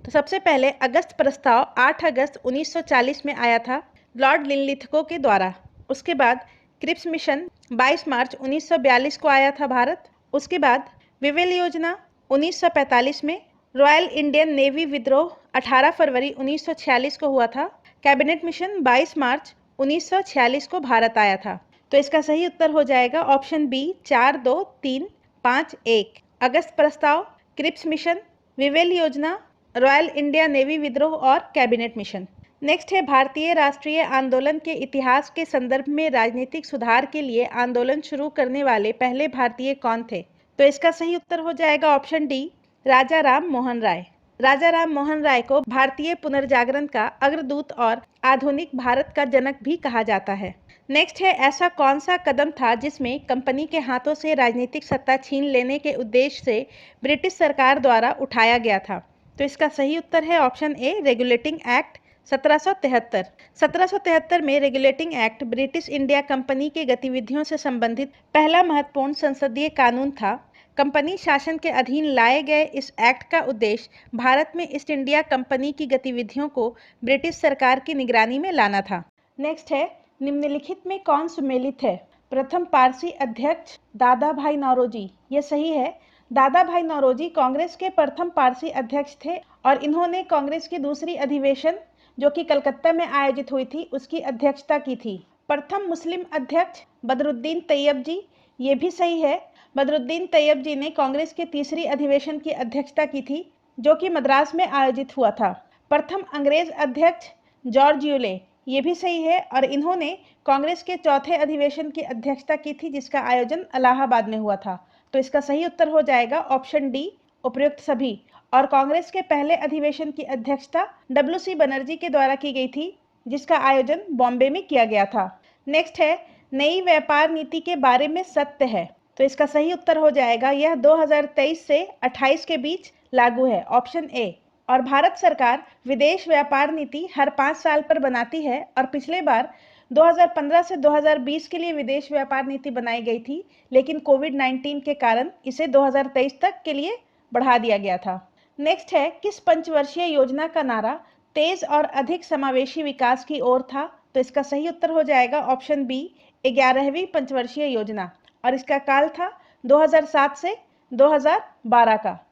तो सबसे पहले अगस्त प्रस्ताव 8 अगस्त 1940 में आया था लॉर्ड लिनलिथगो के द्वारा। उसके बाद क्रिप्स मिशन 22 मार्च 1942 को आया था भारत। उसके बाद विवेल योजना 1945 में, रॉयल इंडियन नेवी विद्रोह 18 फरवरी 1946 को हुआ था, कैबिनेट मिशन 22 मार्च 1946 को भारत आया था। तो इसका सही उत्तर हो जाएगा ऑप्शन बी 4, 2, 3, 5, 1। अगस्त प्रस्ताव, क्रिप्स मिशन, विवेल योजना, रॉयल इंडिया नेवी विद्रोह और कैबिनेट मिशन। नेक्स्ट है भारतीय राष्ट्रीय आंदोलन के इतिहास के संदर्भ में राजनीतिक सुधार के लिए आंदोलन शुरू करने वाले पहले भारतीय कौन थे? तो इसका सही उत्तर हो जाएगा ऑप्शन डी राजा राम मोहन राय। राजा राम मोहन राय को भारतीय पुनर्जागरण का अग्रदूत और आधुनिक भारत का जनक भी कहा जाता है। नेक्स्ट है ऐसा कौन सा कदम था जिसमें कंपनी के हाथों से राजनीतिक सत्ता छीन लेने के उद्देश्य से ब्रिटिश सरकार द्वारा उठाया गया था? तो इसका सही उत्तर है ऑप्शन ए रेगुलेटिंग एक्ट 1773। 1773 में regulating act British India company के गतिविधियों से संबंधित पहला महत्वपूर्ण संसदीय कानून था। कंपनी शासन के अधीन लाए गए इस एक्ट का उद्देश्य भारत में ईस्ट इंडिया कंपनी की गतिविधियों को ब्रिटिश सरकार की निगरानी में लाना था। नेक्स्ट है निम्नलिखित में कौन सुमेलित है? प्रथम पारसी अध्यक्ष दादा भाई नौरोजी। ये सही है। दादा भाई नौरोजी कांग्रेस के प्रथम पारसी अध्यक्ष थे और इन्होंने कांग्रेस की दूसरी अधिवेशन जो कि कलकत्ता में आयोजित हुई थी उसकी अध्यक्षता की थी। प्रथम मुस्लिम अध्यक्ष बदरुद्दीन तैयब जी। ये भी सही है। बदरुद्दीन तैयब जी ने कांग्रेस के तीसरी अधिवेशन की अध्यक्षता की थी जो कि मद्रास में आयोजित हुआ था। प्रथम अंग्रेज अध्यक्ष जॉर्ज यूले। ये भी सही है और इन्होंने कांग्रेस के चौथे अधिवेशन की अध्यक्षता की थी जिसका आयोजन इलाहाबाद में हुआ था। तो इसका सही उत्तर हो जाएगा ऑप्शन डी उपयुक्त सभी। और कांग्रेस के पहले अधिवेशन की अध्यक्षता डब्ल्यू.सी. बनर्जी के द्वारा की गई थी जिसका आयोजन बॉम्बे में किया गया था। नेक्स्ट है नई व्यापार नीति के बारे में सत्य है। तो इसका सही उत्तर हो जाएगा यह 2023 से 28 के बीच लागू है, ऑप्शन ए। और भारत सरकार विदेश व्यापार नीति हर 5 साल पर बनाती है और पिछले बार 2015 से 2020 के लिए विदेश व्यापार नीति बनाई गई थी, लेकिन कोविड-19 के कारण इसे 2023 तक के लिए बढ़ा दिया गया था। नेक्स्ट है किस पंचवर्षीय योजना का नारा तेज और अधिक समावेशी विकास की ओर था? तो इसका सही उत्तर हो जाएगा ऑप्शन बी 11वीं पंचवर्षीय योजना और इसका काल था 2007 से 2012 का।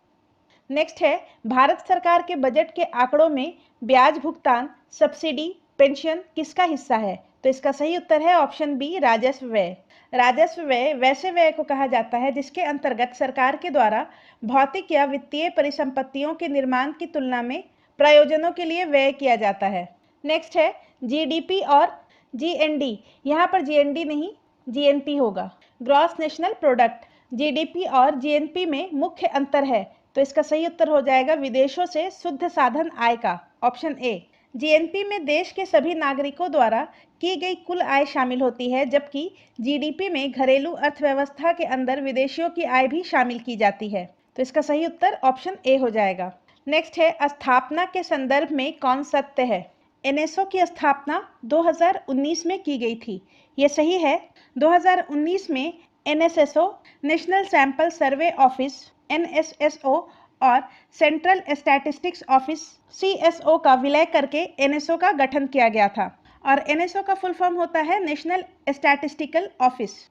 नेक्स्ट है भारत सरकार के बजट के आंकड़ों में ब्याज भुगतान, सब्सिडी, पेंशन किसका हिस्सा है? तो इसका सही उत्तर है ऑप्शन बी राजस्व व्यय। राजस्व व्यय वैसे व्यय को कहा जाता है जिसके अंतर्गत सरकार के द्वारा भौतिक या वित्तीय परिसंपत्तियों के निर्माण की तुलना में प्रयोजनों के लिए व्यय किया जाता है। नेक्स्ट है जीडीपी और जीएनडी। यहाँ पर जीएनडी नहीं जीएनपी होगा, ग्रॉस नेशनल प्रोडक्ट। जीडीपी और जीएनपी में मुख्य अंतर है तो इसका सही उत्तर हो जाएगा विदेशों से शुद्ध साधन आय का, ऑप्शन ए। जीएनपी में देश के सभी नागरिकों द्वारा की गई कुल आय शामिल होती है जबकि जीडीपी में घरेलू अर्थव्यवस्था के अंदर विदेशियों की आय भी शामिल की जाती है। तो इसका सही उत्तर ऑप्शन ए हो जाएगा। नेक्स्ट है स्थापना के संदर्भ में कौन सत्य है? एनएसओ की स्थापना 2019 में की गई थी। ये सही है। 2019 में NSSO national sample survey office NSSO और सेंट्रल स्टैटिस्टिक्स ऑफिस सीएसओ का विलय करके एनएसओ का गठन किया गया था और एनएसओ का फुल फॉर्म होता है नेशनल स्टैटिस्टिकल ऑफिस।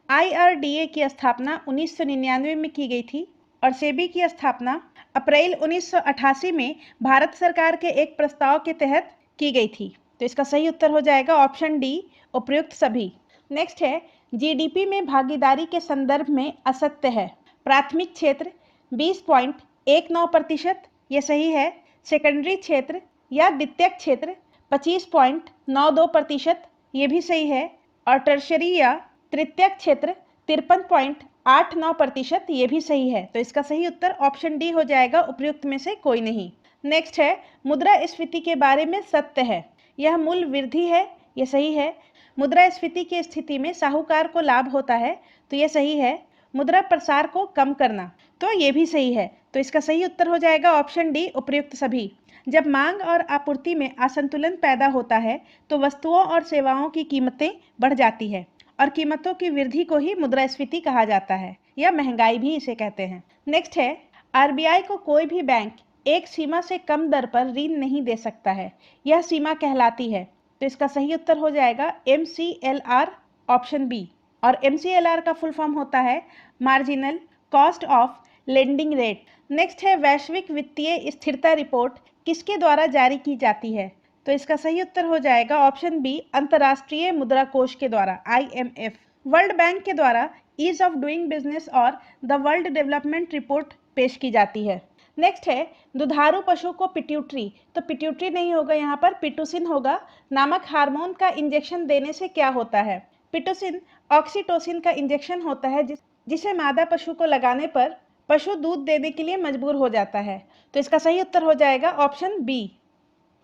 आईआरडीए की स्थापना 1999 में की गई थी और सेबी की स्थापना अप्रैल 1988 में भारत सरकार के एक प्रस्ताव के तहत की गई थी। तो इसका सही उत्तर हो जाएगा ऑप्शन डी उपयुक्त सभी। नेक्स्ट है जीडीपी में भागीदारी के संदर्भ में असत्य है। प्राथमिक क्षेत्र 20.19%, ये सही है। सेकेंडरी क्षेत्र या द्वितीयक क्षेत्र 25.92%, ये भी सही है। और टर्शरी या तृतीयक क्षेत्र 53.89%, ये भी सही है। तो इसका सही उत्तर ऑप्शन डी हो जाएगा, उपयुक्त में से कोई नहीं। नेक्स्ट है मुद्रास्फीति के बारे में सत्य है। यह मूल वृद्धि है, ये सही है। मुद्रास्फीति की स्थिति में साहूकार को लाभ होता है, तो ये सही है। मुद्रा प्रसार को कम करना, तो ये भी सही है। तो इसका सही उत्तर हो जाएगा ऑप्शन डी, उपर्युक्त सभी। जब मांग और आपूर्ति में असंतुलन पैदा होता है तो वस्तुओं और सेवाओं की कीमतें बढ़ जाती है और कीमतों की वृद्धि को ही मुद्रास्फीति कहा जाता है या महंगाई भी इसे कहते हैं। नेक्स्ट है, आरबीआई को कोई भी बैंक एक सीमा से कम दर पर ऋण नहीं दे सकता है, यह सीमा कहलाती है। तो इसका सही उत्तर हो जाएगा MCLR, ऑप्शन बी। और MCLR का फुल फॉर्म होता है marginal cost of lending rate. Next है, वैश्विक वित्तीय स्थिरता रिपोर्ट किसके द्वारा जारी की जाती है? तो इसका सही उत्तर हो जाएगा ऑप्शन बी, अंतर्राष्ट्रीय मुद्रा कोष के द्वारा, IMF। वर्ल्ड बैंक के द्वारा ईज ऑफ डूइंग बिजनेस और द वर्ल्ड डेवलपमेंट रिपोर्ट पेश की जाती है। नेक्स्ट है, दुधारू पशु को पिट्यूटरी, तो पिट्यूटरी नहीं होगा यहाँ पर, पिटुसिन होगा, नामक हार्मोन का इंजेक्शन देने से क्या होता है? पिटुसिन ऑक्सीटोसिन का इंजेक्शन होता है जिसे मादा पशु को लगाने पर पशु दूध देने के लिए मजबूर हो जाता है। तो इसका सही उत्तर हो जाएगा ऑप्शन बी।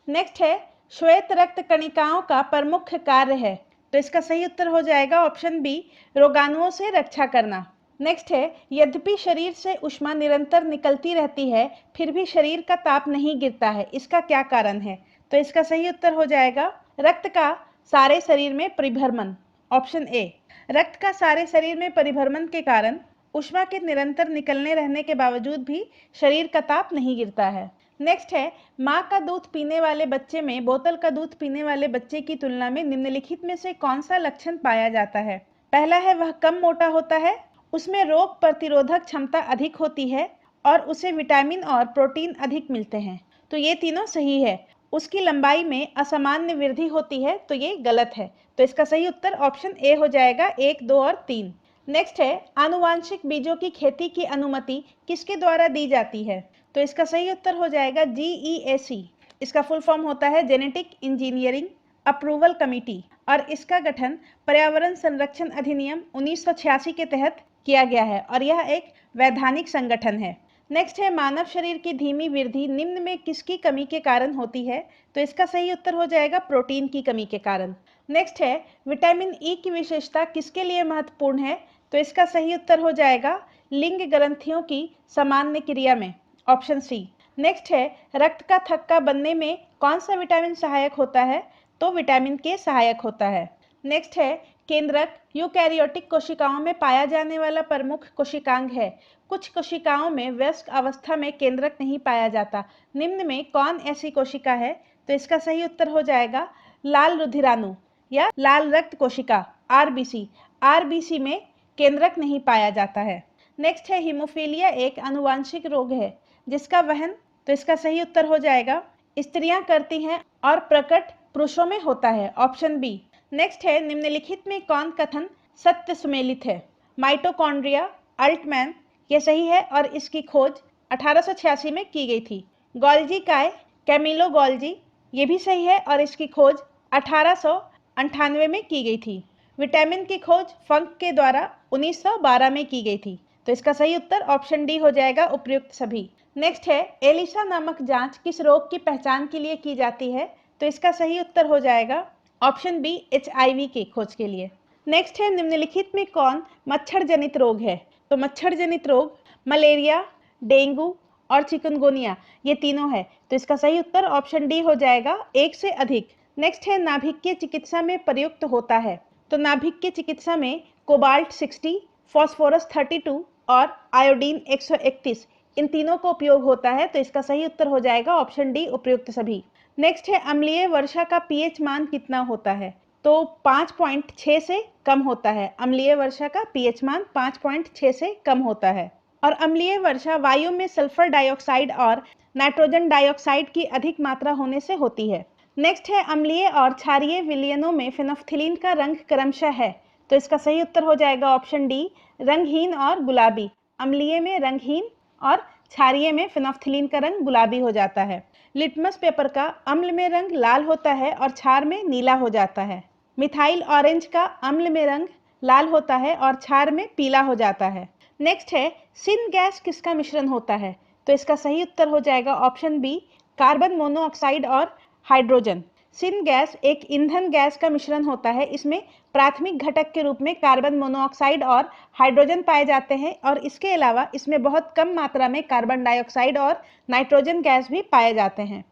नेक्स्ट है, श्वेत रक्त कणिकाओं का प्रमुख कार्य है। तो इसका सही उत्तर हो जाएगा ऑप्शन बी, रोगाणुओं से रक्षा करना। नेक्स्ट है, यद्यपि शरीर से ऊष्मा निरंतर निकलती रहती है फिर भी शरीर का ताप नहीं गिरता है, इसका क्या कारण है? तो इसका सही उत्तर हो जाएगा रक्त का सारे शरीर में परिभ्रमण, ऑप्शन ए। रक्त का सारे शरीर में परिभ्रमण के कारण ऊष्मा के निरंतर निकलने रहने के बावजूद भी शरीर का ताप नहीं गिरता है। नेक्स्ट है, माँ का दूध पीने वाले बच्चे में बोतल का दूध पीने वाले बच्चे की तुलना में निम्नलिखित में से कौन सा लक्षण पाया जाता है? पहला है, वह कम मोटा होता है, उसमें रोग प्रतिरोधक क्षमता अधिक होती है और उसे विटामिन और प्रोटीन अधिक मिलते हैं। तो ये तीनों सही है। उसकी लंबाई में असामान्य वृद्धि होती है, तो ये गलत है। तो इसका सही उत्तर ऑप्शन ए हो जाएगा, 1, 2 और 3। नेक्स्ट है, आनुवांशिक बीजों की खेती की अनुमति किसके द्वारा दी जाती है? तो इसका सही उत्तर हो जाएगा GEAC। इसका फुल फॉर्म होता है जेनेटिक इंजीनियरिंग अप्रूवल कमेटी और इसका गठन पर्यावरण संरक्षण अधिनियम 1986 के तहत किया गया है और यह एक वैधानिक संगठन है। नेक्स्ट है, मानव शरीर की धीमी वृद्धि निम्न में किसकी कमी के कारण होती है? तो इसका सही उत्तर हो जाएगा प्रोटीन की कमी के कारण। नेक्स्ट है, विटामिन ई की विशेषता किसके लिए महत्वपूर्ण है? तो इसका सही उत्तर हो जाएगा लिंग ग्रंथियों की सामान्य क्रिया में, ऑप्शन सी। नेक्स्ट है, रक्त का थक्का बनने में कौन सा विटामिन सहायक होता है? तो विटामिन के सहायक होता है। नेक्स्ट है, केंद्रक यूकैरियोटिक कोशिकाओं में पाया जाने वाला प्रमुख कोशिकांग है। कुछ कोशिकाओं में वयस्क अवस्था में केंद्रक नहीं पाया जाता, निम्न में कौन ऐसी कोशिका है? तो इसका सही उत्तर हो जाएगा लाल रुधिराणु या लाल रक्त कोशिका, RBC। RBC में केंद्रक नहीं पाया जाता है। नेक्स्ट है, हीमोफीलिया एक आनुवांशिक रोग है जिसका वहन, तो इसका सही उत्तर हो जाएगा स्त्रियां करती हैं और प्रकट पुरुषों में होता है, ऑप्शन बी। नेक्स्ट है, निम्नलिखित में कौन कथन सत्य सुमेलित है? माइटोकॉन्ड्रिया, अल्टमैन, ये सही है और इसकी खोज 1886 में की गई थी। गोल्जी काय, कैमिलो गोल्जी, ये भी सही है और इसकी खोज 1898 में की गई थी। विटामिन की खोज फंक के द्वारा 1912 में की गई थी। तो इसका सही उत्तर ऑप्शन डी हो जाएगा, उपर्युक्त सभी। नेक्स्ट है, एलिसा नामक जांच किस रोग की पहचान के लिए की जाती है? तो इसका सही उत्तर हो जाएगा ऑप्शन बी, HIV की खोज के लिए। नेक्स्ट है, निम्नलिखित में कौन मच्छर जनित रोग है? तो मच्छर जनित रोग मलेरिया, डेंगू और चिकनगुनिया, ये तीनों है। तो इसका सही उत्तर ऑप्शन डी हो जाएगा, एक से अधिक। नेक्स्ट है, नाभिकीय चिकित्सा में प्रयुक्त होता है। तो नाभिकीय चिकित्सा में कोबाल्ट 60, फॉस्फोरस 32 और आयोडीन 131, इन तीनों का उपयोग होता है। तो इसका सही उत्तर हो जाएगा ऑप्शन डी, उपर्युक्त सभी। नेक्स्ट है, अम्लीय वर्षा का pH मान कितना होता है? तो 5.6 से कम होता है। अम्लीय वर्षा का pH मान 5.6 से कम होता है और अम्लीय वर्षा वायु में सल्फर डाइऑक्साइड और नाइट्रोजन डाइऑक्साइड की अधिक मात्रा होने से होती है। नेक्स्ट है, अम्लीय और क्षारीय विलयनों में फेनोल्फथालीन का रंग क्रमशः है। तो इसका सही उत्तर हो जाएगा ऑप्शन डी, रंगहीन और गुलाबी। अम्लीय में रंगहीन और क्षारीय में फेनोल्फथालीन का रंग गुलाबी हो जाता है। लिटमस पेपर का अम्ल में रंग लाल होता है और क्षार में नीला हो जाता है। मिथाइल ऑरेंज का अम्ल में रंग लाल होता है और क्षार में पीला हो जाता है। नेक्स्ट है, सिन गैस किसका मिश्रण होता है? तो इसका सही उत्तर हो जाएगा ऑप्शन बी, कार्बन मोनोऑक्साइड और हाइड्रोजन। सिन गैस एक ईंधन गैस का मिश्रण होता है। इसमें प्राथमिक घटक के रूप में कार्बन मोनोऑक्साइड और हाइड्रोजन पाए जाते हैं और इसके अलावा इसमें बहुत कम मात्रा में कार्बन डाइऑक्साइड और नाइट्रोजन गैस भी पाए जाते हैं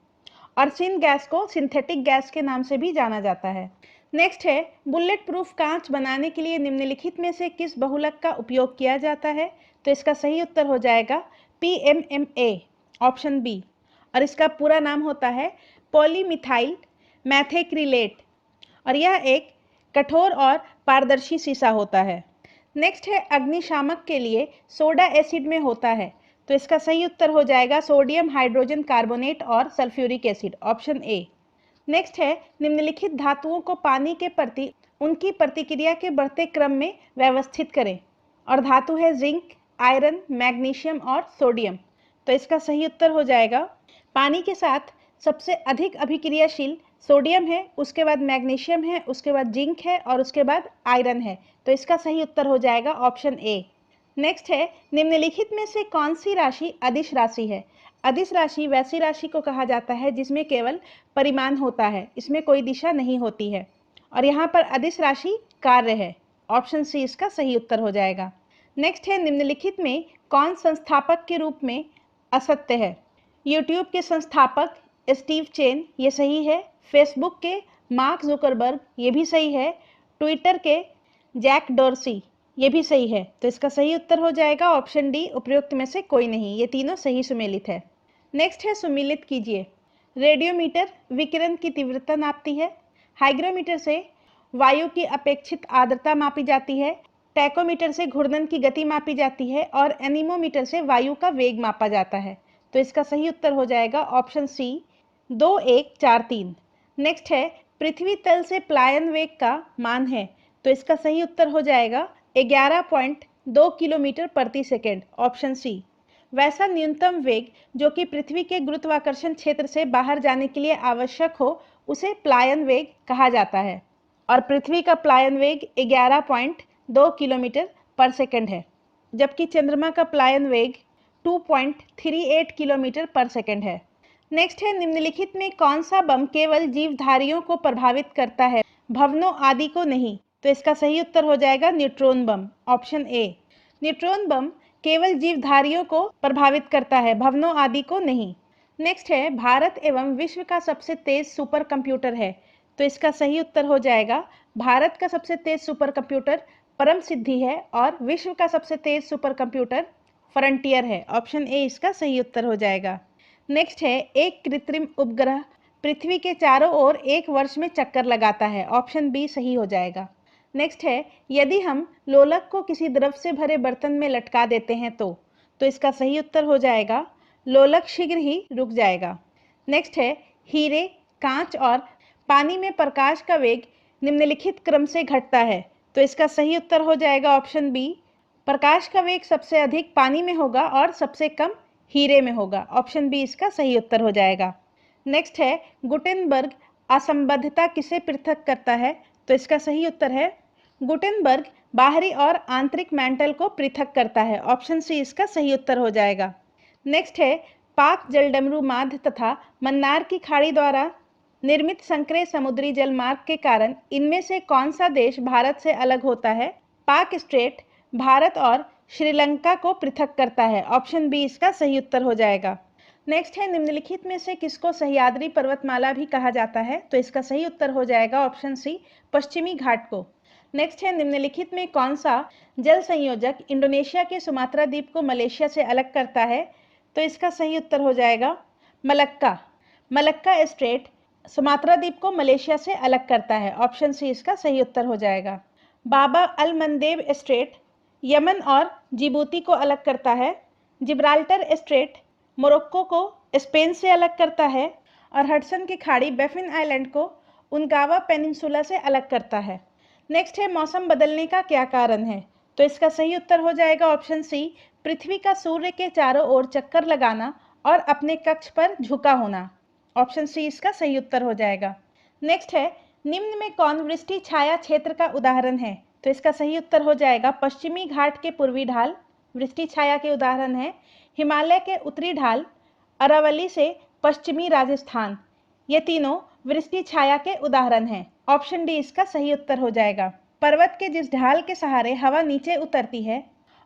और सिन गैस को सिंथेटिक गैस के नाम से भी जाना जाता है। नेक्स्ट है, बुलेट प्रूफ कांच बनाने के लिए निम्नलिखित में से किस बहुलक का उपयोग किया जाता है? तो इसका सही उत्तर हो जाएगा PMMA, ऑप्शन बी। और इसका पूरा नाम होता है पॉलीमिथाइल मैथेक्रिलेट और यह एक कठोर और पारदर्शी शीशा होता है। नेक्स्ट है, अग्निशामक के लिए सोडा एसिड में होता है। तो इसका सही उत्तर हो जाएगा सोडियम हाइड्रोजन कार्बोनेट और sulphuric acid, option A. Next है, निम्नलिखित धातुओं को पानी के प्रति उनकी प्रतिक्रिया के बढ़ते क्रम में व्यवस्थित करें और धातु है जिंक, आयरन, मैग्नीशियम और सोडियम। तो इसका सही उत्तर हो जाएगा पानी के साथ सबसे अधिक अभिक्रियाशील सोडियम है, उसके बाद मैग्नीशियम है, उसके बाद जिंक है और उसके बाद आयरन है। तो इसका सही उत्तर हो जाएगा ऑप्शन ए। नेक्स्ट है, निम्नलिखित में से कौन सी राशि अदिश राशि है? अदिश राशि वैसी राशि को कहा जाता है जिसमें केवल परिमाण होता है, इसमें कोई दिशा नहीं होती है और यहाँ पर अदिश राशि कार्य है, ऑप्शन सी इसका सही उत्तर हो जाएगा। नेक्स्ट है, निम्नलिखित में कौन संस्थापक के रूप में असत्य है? यूट्यूब के संस्थापक स्टीव चेन, ये सही है। फेसबुक के मार्क जुकरबर्ग, ये भी सही है। ट्विटर के जैक डॉर्सी, ये भी सही है। तो इसका सही उत्तर हो जाएगा ऑप्शन डी, उपरोक्त में से कोई नहीं। ये तीनों सही सुमेलित है। नेक्स्ट है, सुमेलित कीजिए। रेडियोमीटर विकिरण की तीव्रता नापती है। हाइग्रोमीटर से वायु की अपेक्षित आर्द्रता मापी जाती है। टैकोमीटर से घूर्णन की गति मापी जाती है और एनीमोमीटर से वायु का वेग मापा जाता है। तो इसका सही उत्तर हो जाएगा ऑप्शन सी, 2143। नेक्स्ट है, पृथ्वी तल से प्लायन वेग का मान है। तो इसका सही उत्तर हो जाएगा 11.2 किलोमीटर प्रति सेकेंड, ऑप्शन सी। वैसा न्यूनतम वेग जो कि पृथ्वी के गुरुत्वाकर्षण क्षेत्र से बाहर जाने के लिए आवश्यक हो उसे प्लायन वेग कहा जाता है और पृथ्वी का प्लायन वेग 11.2 किलोमीटर पर सेकेंड है, जबकि चंद्रमा का प्लायन वेग 2.38 किलोमीटर पर सेकेंड है। नेक्स्ट है, निम्नलिखित में कौन सा बम केवल जीवधारियों को प्रभावित करता है, भवनों आदि को नहीं? तो इसका सही उत्तर हो जाएगा neutron bomb, option A. Neutron bomb केवल जीवधारियों को प्रभावित करता है, भवनों आदि को नहीं। नेक्स्ट है, भारत एवं विश्व का सबसे तेज सुपर कंप्यूटर है। तो इसका सही उत्तर हो जाएगा भारत का सबसे तेज सुपर कंप्यूटर परम सिद्धि है और विश्व का सबसे तेज सुपर कंप्यूटर फ्रंटियर है, ऑप्शन ए इसका सही उत्तर हो जाएगा। नेक्स्ट है, एक कृत्रिम उपग्रह पृथ्वी के चारों ओर एक वर्ष में चक्कर लगाता है, ऑप्शन बी सही हो जाएगा। नेक्स्ट है, यदि हम लोलक को किसी द्रव से भरे बर्तन में लटका देते हैं तो इसका सही उत्तर हो जाएगा लोलक शीघ्र ही रुक जाएगा। नेक्स्ट है, हीरे, कांच और पानी में प्रकाश का वेग निम्नलिखित क्रम से घटता है। तो इसका सही उत्तर हो जाएगा ऑप्शन बी, प्रकाश का वेग सबसे अधिक पानी में होगा और सबसे कम हीरे में होगा, ऑप्शन बी इसका सही उत्तर हो जाएगा। नेक्स्ट है, गुटेनबर्ग असंबद्धता किसे पृथक करता है? तो इसका सही उत्तर है गुटेनबर्ग बाहरी और आंतरिक मेंटल को पृथक करता है, ऑप्शन सी इसका सही उत्तर हो जाएगा। नेक्स्ट है, पाक जलडमरू माध तथा मन्नार की खाड़ी द्वारा निर्मित संकरे समुद्री जल मार्ग के कारण इनमें से कौन सा देश भारत से अलग होता है? पाक स्ट्रेट भारत और श्रीलंका को पृथक करता है, ऑप्शन बी इसका सही उत्तर हो जाएगा। नेक्स्ट है, निम्नलिखित में से किसको सह्याद्री पर्वतमाला भी कहा जाता है? तो इसका सही उत्तर हो जाएगा ऑप्शन सी, पश्चिमी घाट को। नेक्स्ट है, निम्नलिखित में कौन सा जल संयोजक इंडोनेशिया के सुमात्रा द्वीप को मलेशिया से अलग करता है? तो इसका सही उत्तर हो जाएगा मलक्का। मलक्का स्ट्रेट सुमात्रा द्वीप को मलेशिया से अलग करता है, ऑप्शन सी इसका सही उत्तर हो जाएगा। बाबा अल मंदेब स्ट्रेट यमन और जिबूती को अलग करता है। जिब्राल्टर स्ट्रेट मोरक्को को स्पेन से अलग करता है और हडसन की खाड़ी बैफिन आइलैंड को उनगावा पेनिनसुला से अलग करता है। नेक्स्ट है, मौसम बदलने का क्या कारण है? तो इसका सही उत्तर हो जाएगा ऑप्शन सी, पृथ्वी का सूर्य के चारों ओर चक्कर लगाना और अपने कक्ष पर झुका होना, ऑप्शन सी इसका सही उत्तर हो जाएगा। नेक्स्ट है, निम्न में कौन वृष्टि छाया क्षेत्र का उदाहरण है? तो इसका सही उत्तर हो जाएगा पश्चिमी घाट के पूर्वी ढाल वृष्टि छाया के उदाहरण है। हिमालय के उत्तरी ढाल अरावली से पश्चिमी राजस्थान, ये तीनों वृष्टि छाया के उदाहरण हैं। ऑप्शन डी इसका सही उत्तर हो जाएगा। पर्वत के जिस ढाल के सहारे हवा नीचे उतरती है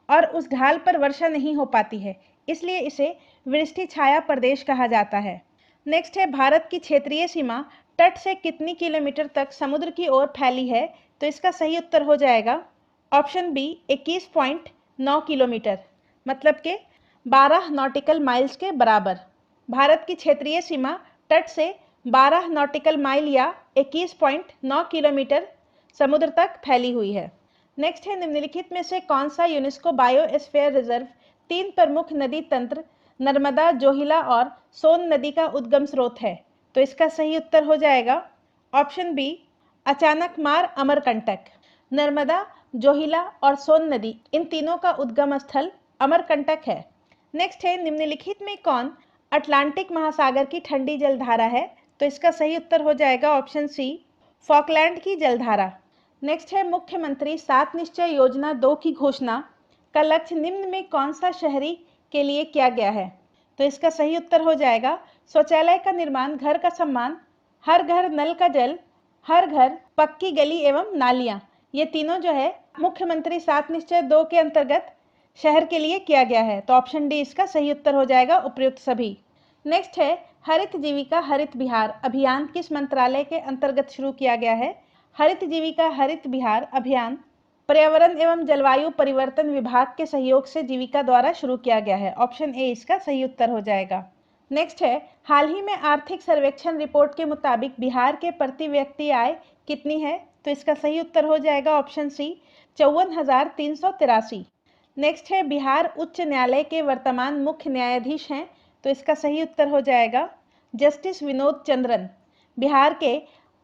और उस ढाल पर वर्षा नहीं हो पाती है, इसलिए इसे वृष्टि छाया प्रदेश कहा जाता है। नेक्स्ट है, भारत की क्षेत्रीय सीमा तट से कितनी किलोमीटर तक समुद्र की ओर फैली है? तो इसका सही उत्तर हो जाएगा ऑप्शन बी 21.9 किलोमीटर, मतलब के 12 नॉटिकल माइल्स के बराबर। भारत की क्षेत्रीय सीमा तट से 12 नॉटिकल माइल या 21.9 किलोमीटर समुद्र तक फैली हुई है। नेक्स्ट है, निम्नलिखित में से कौन सा यूनेस्को बायोस्फीयर रिजर्व 3 प्रमुख नदी तंत्र नर्मदा, जोहिला और सोन नदी का उद्गम स्रोत है? तो इसका सही उत्तर हो जाएगा ऑप्शन बी अचानकमार अमरकंटक। नर्मदा, जोहिला और सोन नदी इन तीनों का उद्गम स्थल अमरकंटक है। नेक्स्ट है, निम्नलिखित में कौन अटलांटिक महासागर की ठंडी जलधारा है? तो इसका सही उत्तर हो जाएगा ऑप्शन सी फॉकलैंड की जलधारा। नेक्स्ट है, मुख्यमंत्री 7 निश्चय योजना 2 की घोषणा का लक्ष्य निम्न में कौन सा शहरी के लिए किया गया है? तो इसका सही उत्तर हो जाएगा शौचालय का निर्माण, घर का सम्मान, हर घर नल का जल, हर घर पक्की गली एवं नालियां। ये तीनों जो है मुख्यमंत्री 7 निश्चय 2 के अंतर्गत शहर के लिए किया गया है। तो ऑप्शन डी इसका सही उत्तर हो जाएगा उपयुक्त सभी। नेक्स्ट है, हरित जीविका हरित बिहार अभियान किस मंत्रालय के अंतर्गत शुरू किया गया है? हरित जीविका हरित बिहार अभियान पर्यावरण एवं जलवायु परिवर्तन विभाग के सहयोग से जीविका द्वारा शुरू किया गया है। ऑप्शन ए इसका सही उत्तर हो जाएगा। नेक्स्ट है, हाल ही में आर्थिक सर्वेक्षण रिपोर्ट के मुताबिक बिहार के प्रति व्यक्ति आय कितनी है? तो इसका सही उत्तर हो जाएगा ऑप्शन सी 54,383। नेक्स्ट है, बिहार उच्च न्यायालय के वर्तमान मुख्य न्यायाधीश हैं? तो इसका सही उत्तर हो जाएगा जस्टिस विनोद चंद्रन। बिहार के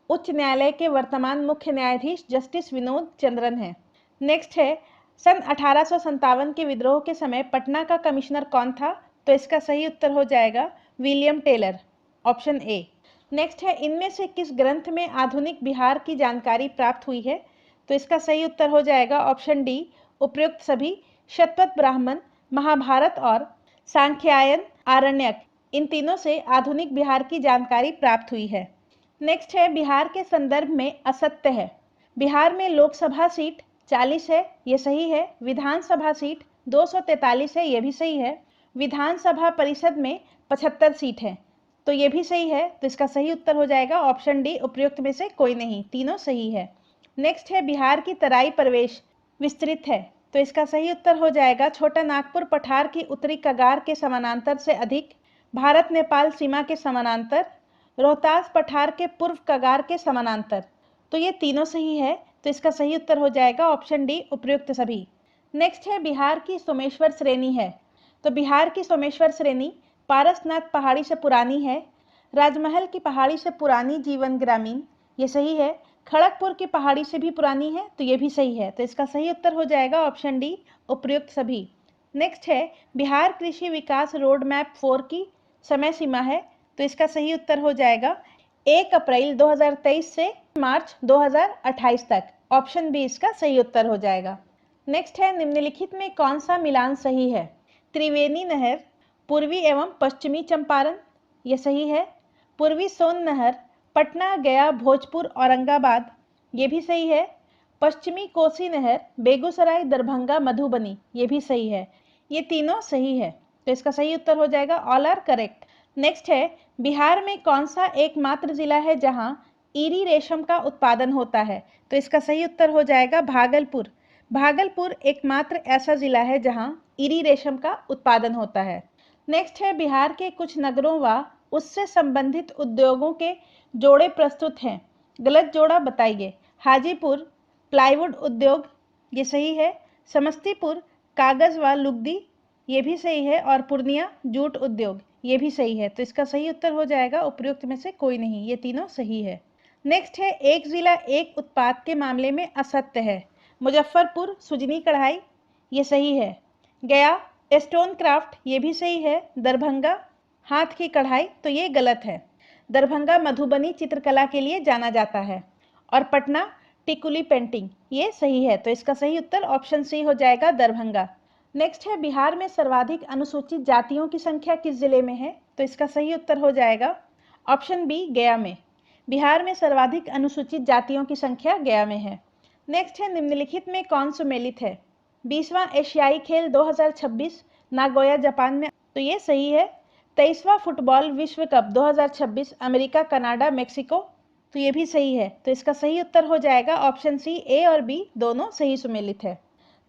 उच्च न्यायालय के वर्तमान मुख्य न्यायाधीश जस्टिस विनोद चंद्रन हैं। नेक्स्ट है, सन 1857 के विद्रोह के समय पटना का कमिश्नर कौन था? तो इसका सही उत्तर हो जाएगा William Taylor, option A. Next है, इनमें से किस ग्रंथ में आधुनिक बिहार की जानकारी प्राप्त हुई है? तो इसका सही उत्तर हो जाएगा ऑप्शन डी उपयुक्त सभी। शतपथ ब्राह्मण, महाभारत और सांख्यायन आरण्यक इन तीनों से आधुनिक बिहार की जानकारी प्राप्त हुई है। नेक्स्ट है, बिहार के संदर्भ में असत्य है। बिहार में लोकसभा सीट 40 है, ये सही है। विधानसभा सीट 243 है, ये भी सही है। विधानसभा परिषद में 75 सीट है, तो ये भी सही है। तो इसका सही उत्तर हो जाएगा ऑप्शन डी उपयुक्त में से कोई नहीं, तीनों सही है। नेक्स्ट है, बिहार की तराई प्रवेश विस्तृत है। तो इसका सही उत्तर हो जाएगा छोटा नागपुर पठार की उत्तरी कगार के समानांतर से अधिक, भारत नेपाल सीमा के समानांतर, रोहतास पठार के पूर्व कगार के समानांतर। तो ये तीनों सही है। तो इसका सही उत्तर हो जाएगा ऑप्शन डी उपयुक्त सभी। नेक्स्ट है, बिहार की सोमेश्वर श्रेणी है। तो बिहार की सोमेश्वर श्रेणी पारसनाथ पहाड़ी से पुरानी है, राजमहल की पहाड़ी से पुरानी जीवन ग्रामीण, ये सही है। खड़गपुर की पहाड़ी से भी पुरानी है, तो ये भी सही है। तो इसका सही उत्तर हो जाएगा ऑप्शन डी उपयुक्त सभी। नेक्स्ट है, बिहार कृषि विकास रोड मैप 4 की समय सीमा है। तो इसका सही उत्तर हो जाएगा 1 अप्रैल 2023 से मार्च 2028 तक। ऑप्शन बी इसका सही उत्तर हो जाएगा। नेक्स्ट है, निम्नलिखित में कौन सा मिलान सही है? त्रिवेणी नहर पूर्वी एवं पश्चिमी चंपारण, ये सही है। पूर्वी सोन नहर पटना, गया, भोजपुर, औरंगाबाद, ये भी सही है। पश्चिमी कोसी नहर बेगूसराय, दरभंगा, मधुबनी, ये भी सही है। ये तीनों सही है। तो इसका सही उत्तर हो जाएगा ऑल आर करेक्ट। नेक्स्ट है, बिहार में कौन सा एकमात्र जिला है जहां ईरी रेशम का उत्पादन होता है? तो इसका सही उत्तर हो जाएगा भागलपुर। भागलपुर एकमात्र ऐसा जिला है जहां ईरी रेशम का उत्पादन होता है। नेक्स्ट है, बिहार के कुछ नगरों व उससे संबंधित उद्योगों के जोड़े प्रस्तुत हैं, गलत जोड़ा बताइए। हाजीपुर प्लाईवुड उद्योग, ये सही है। समस्तीपुर कागज व लुगदी, ये भी सही है। और पूर्णिया जूट उद्योग, ये भी सही है। तो इसका सही उत्तर हो जाएगा उपयुक्त में से कोई नहीं, ये तीनों सही है। नेक्स्ट है, एक जिला एक उत्पाद के मामले में असत्य है। मुजफ्फरपुर सुजनी कढ़ाई, ये सही है। गया स्टोन क्राफ्ट, ये भी सही है। दरभंगा हाथ की कढ़ाई, तो ये गलत है। दरभंगा मधुबनी चित्रकला के लिए जाना जाता है। और पटना टिकुली पेंटिंग, ये सही है। तो इसका सही उत्तर ऑप्शन सी हो जाएगा दरभंगा। नेक्स्ट है, बिहार में सर्वाधिक अनुसूचित जातियों की संख्या किस जिले में है? तो इसका सही उत्तर हो जाएगा ऑप्शन बी गया में। बिहार में सर्वाधिक अनुसूचित जातियों की संख्या गया में है। नेक्स्ट है, निम्नलिखित में कौन सुमेलित है? 20वां एशियाई खेल 2026 नागोया जापान में, तो ये सही है। 23वां फुटबॉल विश्व कप 2026 अमेरिका, कनाडा, मेक्सिको, तो ये भी सही है। तो इसका सही उत्तर हो जाएगा ऑप्शन सी, ए और बी दोनों सही सुमेलित है।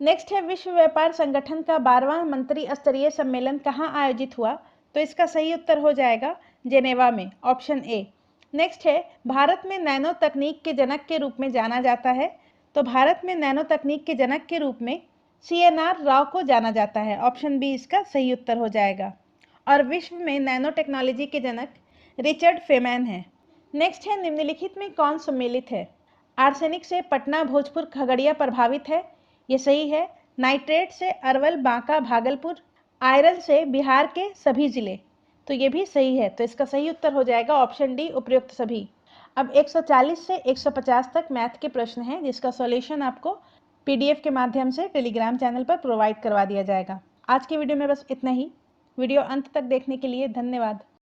नेक्स्ट है, विश्व व्यापार संगठन का 12वां मंत्री स्तरीय सम्मेलन कहाँ आयोजित हुआ? तो इसका सही उत्तर हो जाएगा जेनेवा में, ऑप्शन ए। नेक्स्ट है, भारत में नैनो तकनीक के जनक के रूप में जाना जाता है, तो भारत में नैनो तकनीक के जनक के रूप में CNR राव को जाना जाता है, ऑप्शन बी इसका सही उत्तर हो जाएगा। और विश्व में नैनो टेक्नोलॉजी के जनक रिचर्ड फेमैन है। नेक्स्ट है, निम्नलिखित में कौन सम्मिलित है? आर्सेनिक से पटना, भोजपुर, खगड़िया प्रभावित है, ये सही है। नाइट्रेट से अरवल, बांका, भागलपुर, आयरन से बिहार के सभी जिले, तो ये भी सही है। तो इसका सही उत्तर हो जाएगा ऑप्शन डी, उपयुक्त सभी। अब 140 से 150 तक मैथ के प्रश्न हैं, जिसका सॉल्यूशन आपको PDF के माध्यम से टेलीग्राम चैनल पर प्रोवाइड करवा दिया जाएगा। आज के वीडियो में बस इतना ही। वीडियो अंत तक देखने के लिए धन्यवाद।